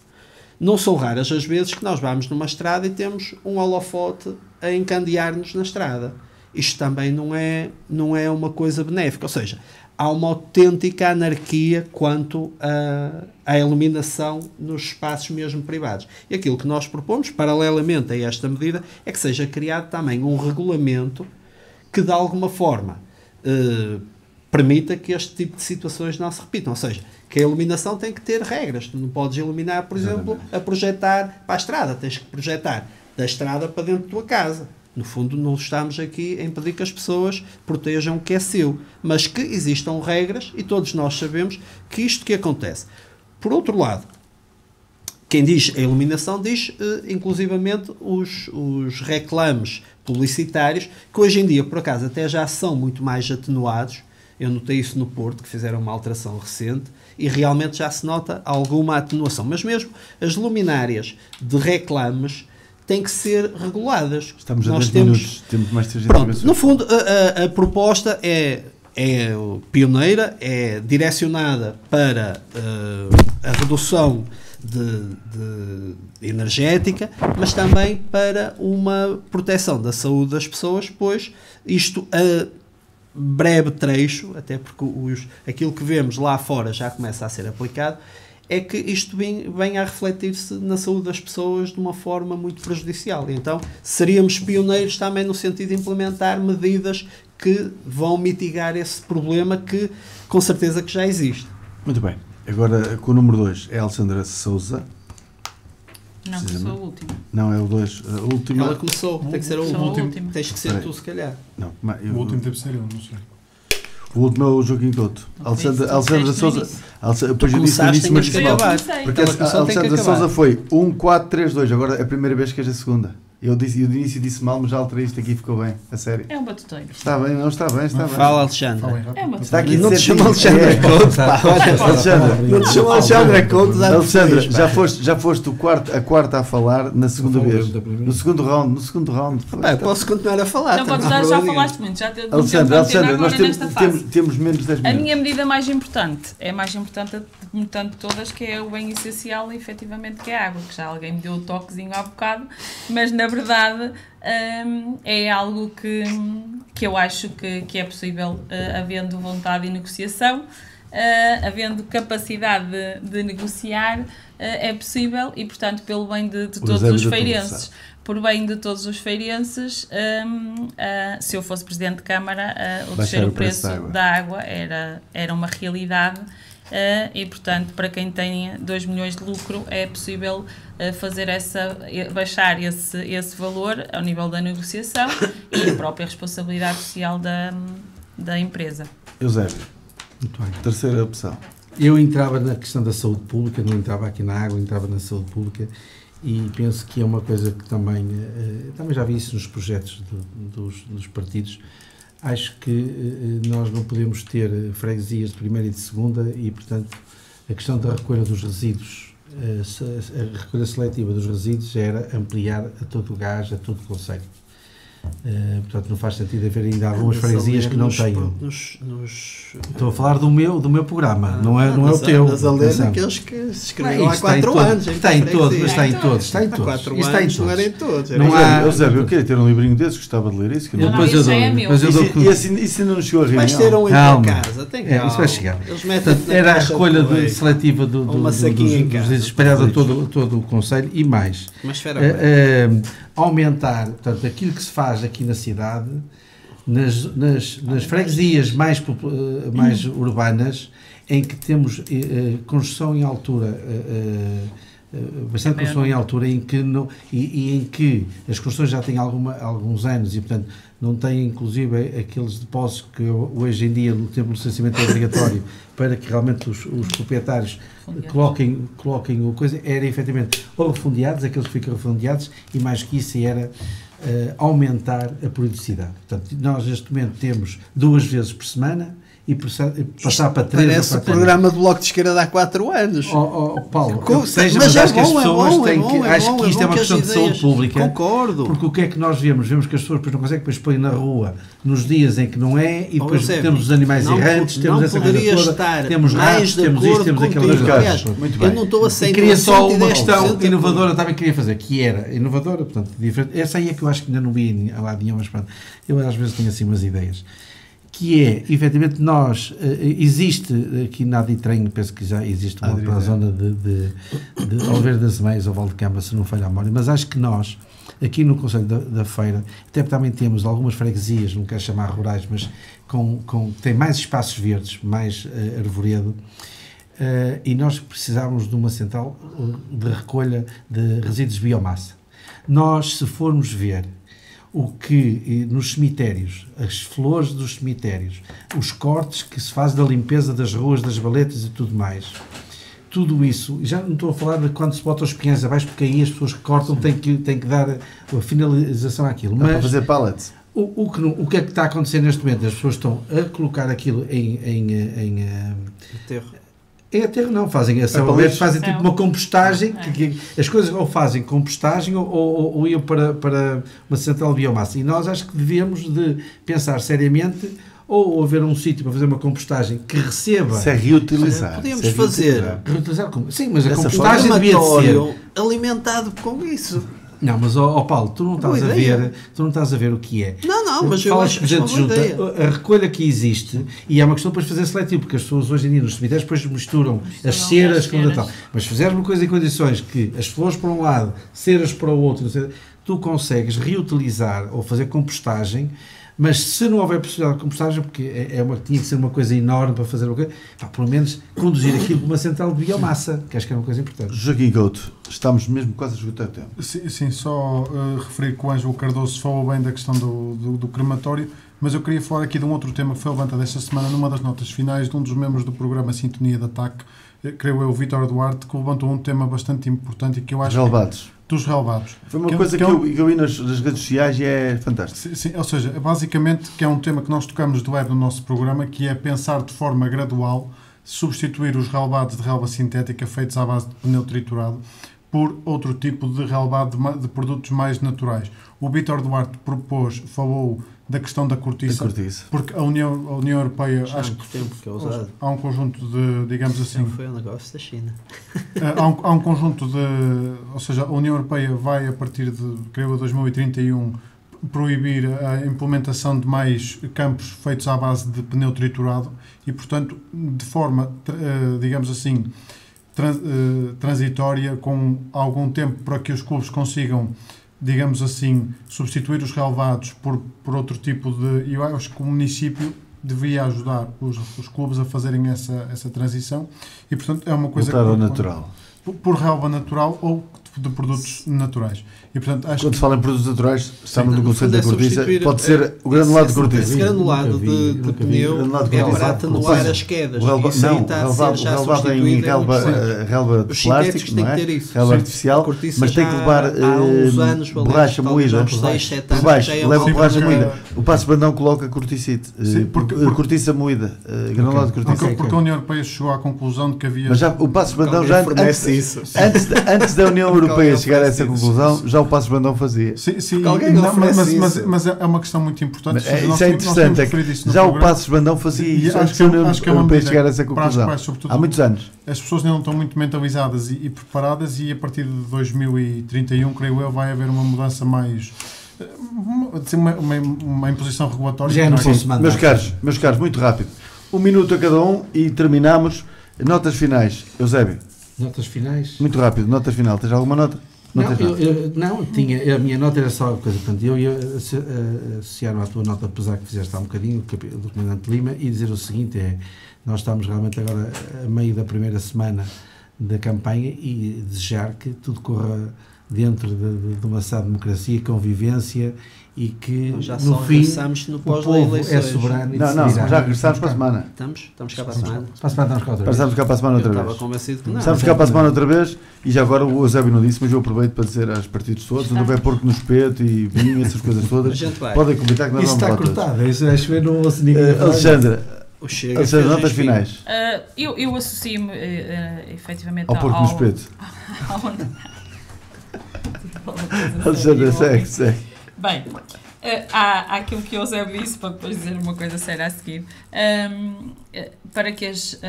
Não são raras as vezes que nós vamos numa estrada e temos um holofote a encandear-nos na estrada. Isto também não é uma coisa benéfica, ou seja, há uma autêntica anarquia quanto à iluminação nos espaços mesmo privados. E aquilo que nós propomos, paralelamente a esta medida, é que seja criado também um regulamento que de alguma forma permita que este tipo de situações não se repitam. Ou seja, que a iluminação tem que ter regras. Tu não podes iluminar, por exemplo, a projetar para a estrada. Tens que projetar da estrada para dentro da tua casa. No fundo, não estamos aqui a impedir que as pessoas protejam o que é seu, mas que existam regras e todos nós sabemos que isto que acontece. Por outro lado, quem diz a iluminação diz inclusivamente os reclames publicitários, que hoje em dia, por acaso, até já são muito mais atenuados. Eu notei isso no Porto, que fizeram uma alteração recente, e realmente já se nota alguma atenuação. Mas mesmo as luminárias de reclames têm que ser reguladas. Estamos a 10 minutos, temos mais 3 intervenções. No fundo, a proposta é pioneira, é direcionada para a redução de energética, mas também para uma proteção da saúde das pessoas, pois isto a breve trecho, até porque aquilo que vemos lá fora já começa a ser aplicado, é que isto vem a refletir-se na saúde das pessoas de uma forma muito prejudicial. Então, seríamos pioneiros também no sentido de implementar medidas que vão mitigar esse problema que, com certeza, que já existe. Muito bem. Agora, com o número 2, é a Alexandra Sousa. Não, que sou a última. Não, é o 2. A última... Ela começou, tem que ser o Sou a último. última. Tens que ser tu, se calhar. Não, O último deve ser eu, não sei. o último é o Joaquim Couto. Alexandra Sousa. Depois eu disse no começaste, início, mas tinhas que disse mal. acabar. Porque Ela a começou, tem que Alexandra acabar. Sousa foi 1-4-3-2. Agora é a primeira vez que és a segunda. Eu de início disse mal, mas já alterei isto aqui, ficou bem. A sério. É um batuteiro. Está bem, não está bem, está bem. Fala, Alexandre. Falem rápido. É uma Está aqui Não te certinho. chama Alexandre É. Couto, pá. Alexandra, Não te chama Alexandre Couto, dá-te Alexandra, feliz, pá. já foste a quarta a falar na segunda Não vez. falei da primeira. No segundo round. Pá, posso continuar a falar. Não também podes dar, não já há problema. falaste muito. Já te Alexandra, agora nós nesta fase. temos menos de 10 A minutos. minha medida mais importante, é a mais importante de todas, que é o bem essencial, efetivamente, que é a água, que já alguém me deu o toquezinho há bocado, mas na verdade é algo que eu acho que é possível, havendo vontade e negociação, havendo capacidade de negociar, é possível e, portanto, pelo bem de todos os feirenses. Por bem de todos os feirenses, se eu fosse Presidente de Câmara, o descer o preço da água era uma realidade e, portanto, para quem tem 2 milhões de lucro, é possível baixar esse valor ao nível da negociação e a própria responsabilidade social da empresa. Eusébio, Muito bem. terceira opção. Eu entrava na questão da saúde pública, não entrava aqui na água, entrava na saúde pública e penso que é uma coisa que também já vi isso nos projetos dos partidos. Acho que nós não podemos ter freguesias de primeira e de segunda e, portanto, a questão da recolha dos resíduos, a recolha seletiva dos resíduos era ampliar a todo o gás, a todo o concelho. Portanto, não faz sentido haver ainda algumas freguesias que não tenham. Estou a falar do meu programa, não é o teu. Mas a ler naqueles que se escreveram há 4 anos. Está em todos, mas está em todos. Há 4 anos não era em todos. Eusébio, eu queria ter um livrinho desses, gostava de ler isso. Isso é meu. Isso ainda não chegou a reunião. Vais ter um em tua casa, tem calma. Isso vai chegar. Eles metem Era a recolha seletiva dos resíduos espalhada a todo o concelho e mais. Aumentar, portanto, aquilo que se faz aqui na cidade, nas freguesias mais urbanas, em que temos construção em altura, bastante construção em altura, em que as construções já têm alguns anos e, portanto, não têm, inclusive, aqueles depósitos que hoje em dia o tempo de licenciamento é obrigatório para que realmente os proprietários coloquem o coisa, era efetivamente ou refundeados, aqueles que ficam refundeados, e mais que isso era aumentar a periodicidade. Portanto, nós neste momento temos 2 vezes por semana e passar para 3 parece o programa do Bloco de Esquerda de há 4 anos. Paulo, mas acho que as pessoas têm que... Acho que isto é uma questão de saúde pública. Concordo. Porque o que é que nós vemos? Vemos que as pessoas depois não conseguem, depois põem na rua nos dias em que não é, e depois temos os animais errantes, temos essa coisa toda, temos ratos, temos isto, temos aquelas coisas. Eu não estou a ser. Queria só uma questão inovadora, também queria fazer, que era inovadora, portanto, diferente. Essa aí é que eu acho que ainda não vi a lado nenhum, mas pronto, eu às vezes tenho assim umas ideias. Que é, efetivamente, existe aqui na Aditrem, penso que já existe uma para a zona de Oliveira das Meias ou Valdecamba, se não falha a memória, mas acho que nós, aqui no Conselho da Feira, até também temos algumas freguesias, não quero chamar rurais, mas tem mais espaços verdes, mais arvoredo, e nós precisávamos de uma central de recolha de resíduos de biomassa. Nós, se formos ver o que nos cemitérios, as flores dos cemitérios, os cortes que se faz da limpeza das ruas, das valetas e tudo mais, tudo isso, já não estou a falar de quando se bota os pinhais abaixo, porque aí as pessoas que cortam têm que dar a finalização àquilo. Mas para fazer pallets. O que é que está a acontecer neste momento? As pessoas estão a colocar aquilo em aterro. É aterro não, fazem tipo uma compostagem, que as coisas ou fazem compostagem ou iam para uma central de biomassa. E nós acho que devemos de pensar seriamente ou haver um sítio para fazer uma compostagem que receba... Se é reutilizar. Podemos fazer. Reutilizar como? Sim, mas a compostagem devia de ser... alimentado com isso. Não, mas Paulo, tu não estás a ver o que é. Não, mas eu falas acho que a gente junta ideia. a recolha que existe, e é uma questão depois de fazer seletivo, porque as pessoas hoje em dia nos cemitérios depois misturam as ceras com o Natal. Mas se fizeres uma coisa em condições que as flores para um lado, ceras para o outro, tu consegues reutilizar ou fazer compostagem. Mas se não houver possibilidade de compostagem, porque tinha que ser uma coisa enorme para fazer uma coisa, pelo menos conduzir aquilo para uma central de biomassa, que acho que é uma coisa importante. Joaquim Couto, estamos mesmo quase a esgotar o tempo. Sim, só referir que o Ângelo Cardoso falou bem da questão do crematório, mas eu queria falar aqui de um outro tema que foi levantado esta semana numa das notas finais de um dos membros do programa Sintonia de Ataque, creio eu, o Vítor Duarte, que levantou um tema bastante importante e que eu acho Relevados. Dos relevados. Foi uma coisa que eu vi nas redes sociais e é fantástico. Sim, ou seja, basicamente que é um tema que nós tocamos de leve no nosso programa, que é pensar de forma gradual substituir os relevados de relva sintética feitos à base de pneu triturado por outro tipo de relevado de produtos mais naturais. O Vítor Duarte falou da questão da cortiça, porque a União Europeia, acho que há um conjunto de, digamos assim... Não foi um negócio da China. Há um conjunto de... Ou seja, a União Europeia vai, a partir de, creio, 2031, proibir a implementação de mais campos feitos à base de pneu triturado e, portanto, de forma, digamos assim, transitória, com algum tempo para que os clubes consigam, digamos assim, substituir os relevados por outro tipo de... Eu acho que o município devia ajudar os clubes a fazerem essa transição e, portanto, é uma coisa... Voltar ao natural. Por relva natural ou de produtos naturais. E, portanto, acho quando se fala em produtos naturais, estamos no conceito da cortiça, pode ser o granulado de cortiça. Esse granulado de pneu é para atenuar as quedas. O relevado em relva de plástico, não é? Relva artificial, mas tem que levar borracha moída por baixo, leva borracha moída. O Paços de Brandão coloca corticite, cortiça moída, granulado de cortiça. Porque a União Europeia chegou à conclusão de que havia... Mas já o Paços de Brandão já antes da União Europeia chegar a essa conclusão, já o Paços de Brandão fazia. Sim, mas é uma questão muito importante. Isso é interessante, já o Paços de Brandão fazia isso antes da União Europeia chegar a essa conclusão. Há muitos anos. As pessoas ainda não estão muito mentalizadas e preparadas e a partir de 2031, creio eu, vai haver uma mudança mais... uma imposição regulatória. Meus caros, muito rápido. 1 minuto a cada um e terminamos. Notas finais. Eusébio. Notas finais? Muito rápido, notas final. Tens alguma nota? Não, tinha. A minha nota era só uma coisa. Portanto, eu ia associar-me à tua nota, apesar que fizeste há um bocadinho, do Comandante Lima, e dizer o seguinte: nós estamos realmente agora a meio da primeira semana da campanha e desejar que tudo corra dentro de uma sã democracia, convivência e que no fim o povo é soberano e não, já regressámos para a semana. Estamos cá para a semana. Para a semana estamos cá outra vez. Passamos cá para a semana outra vez. Estava convencido que não. Estamos cá para a semana outra vez e já agora o Eusébio não disse, mas eu aproveito para dizer aos partidos todos, não houver porco no espeto e vinho, essas coisas todas, podem comentar que nós vamos lá todos. Isso está cortado, isso acho que não ouço ninguém. Alexandra, notas finais. Eu associo-me efetivamente ao porco no espeto. Alexandra, segue. Bem, há aquilo que o Eusébio disse, para depois dizer uma coisa séria a seguir. Para que as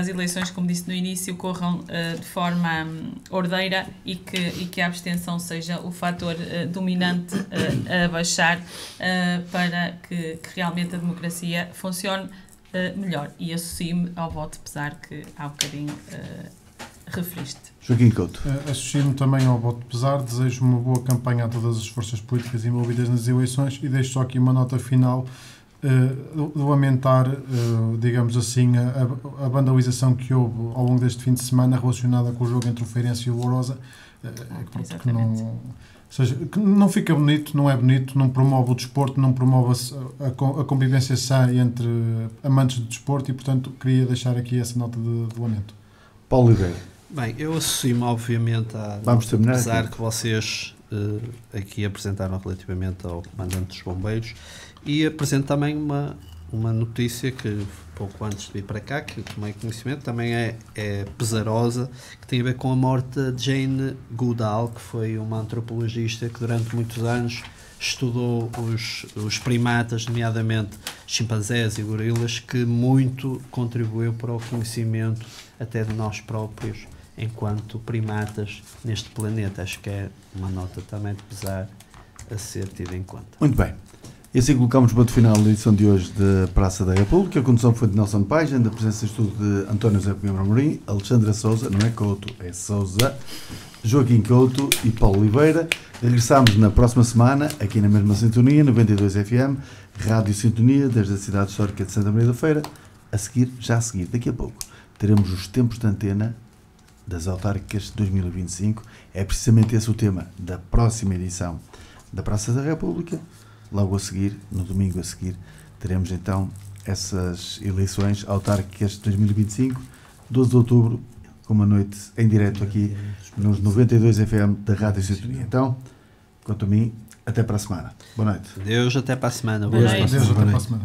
eleições, como disse no início, corram de forma ordeira e que a abstenção seja o fator dominante a baixar para que realmente a democracia funcione melhor. E associo-me ao voto, apesar que há um bocadinho referiste. Joaquim Couto. Associo-me também ao voto pesar, desejo uma boa campanha a todas as forças políticas envolvidas nas eleições e deixo só aqui uma nota final de lamentar, digamos assim, a vandalização que houve ao longo deste fim de semana relacionada com o jogo entre o Feirense e o Lourosa, que não fica bonito, não é bonito, não promove o desporto, não promove a convivência sã entre amantes do desporto e, portanto, queria deixar aqui essa nota de lamento. Paulo Oliveira. Bem, eu assumo obviamente apesar que vocês aqui apresentaram relativamente ao comandante dos bombeiros e apresento também uma notícia que pouco antes de vir para cá, que tomei conhecimento, também é pesarosa, que tem a ver com a morte de Jane Goodall, que foi uma antropologista que durante muitos anos estudou os primatas, nomeadamente chimpanzés e gorilas, que muito contribuiu para o conhecimento até de nós próprios enquanto primatas neste planeta. Acho que é uma nota também de pesar a ser tida em conta. Muito bem. E assim colocamos ponto final na edição de hoje da Praça da República. A condução foi de Nelson Paixão, da presença de estudo de António José Pinheiro Amorim, Alexandra Souza, não é Couto, é Souza, Joaquim Couto e Paulo Oliveira. Regressamos na próxima semana, aqui na mesma sintonia, 92 FM, Rádio Sintonia, desde a cidade histórica de Santa Maria da Feira. Já a seguir, daqui a pouco, teremos os tempos de antena das autárquicas de 2025. É precisamente esse o tema da próxima edição da Praça da República. Logo a seguir, no domingo a seguir, teremos então essas eleições autárquicas de 2025, 12 de outubro, com uma noite em direto aqui nos 92 FM da Rádio Sintonia. Então, quanto a mim, até para a semana. Boa noite. Deus, até para a semana. Boa noite. Adeus, até para a semana.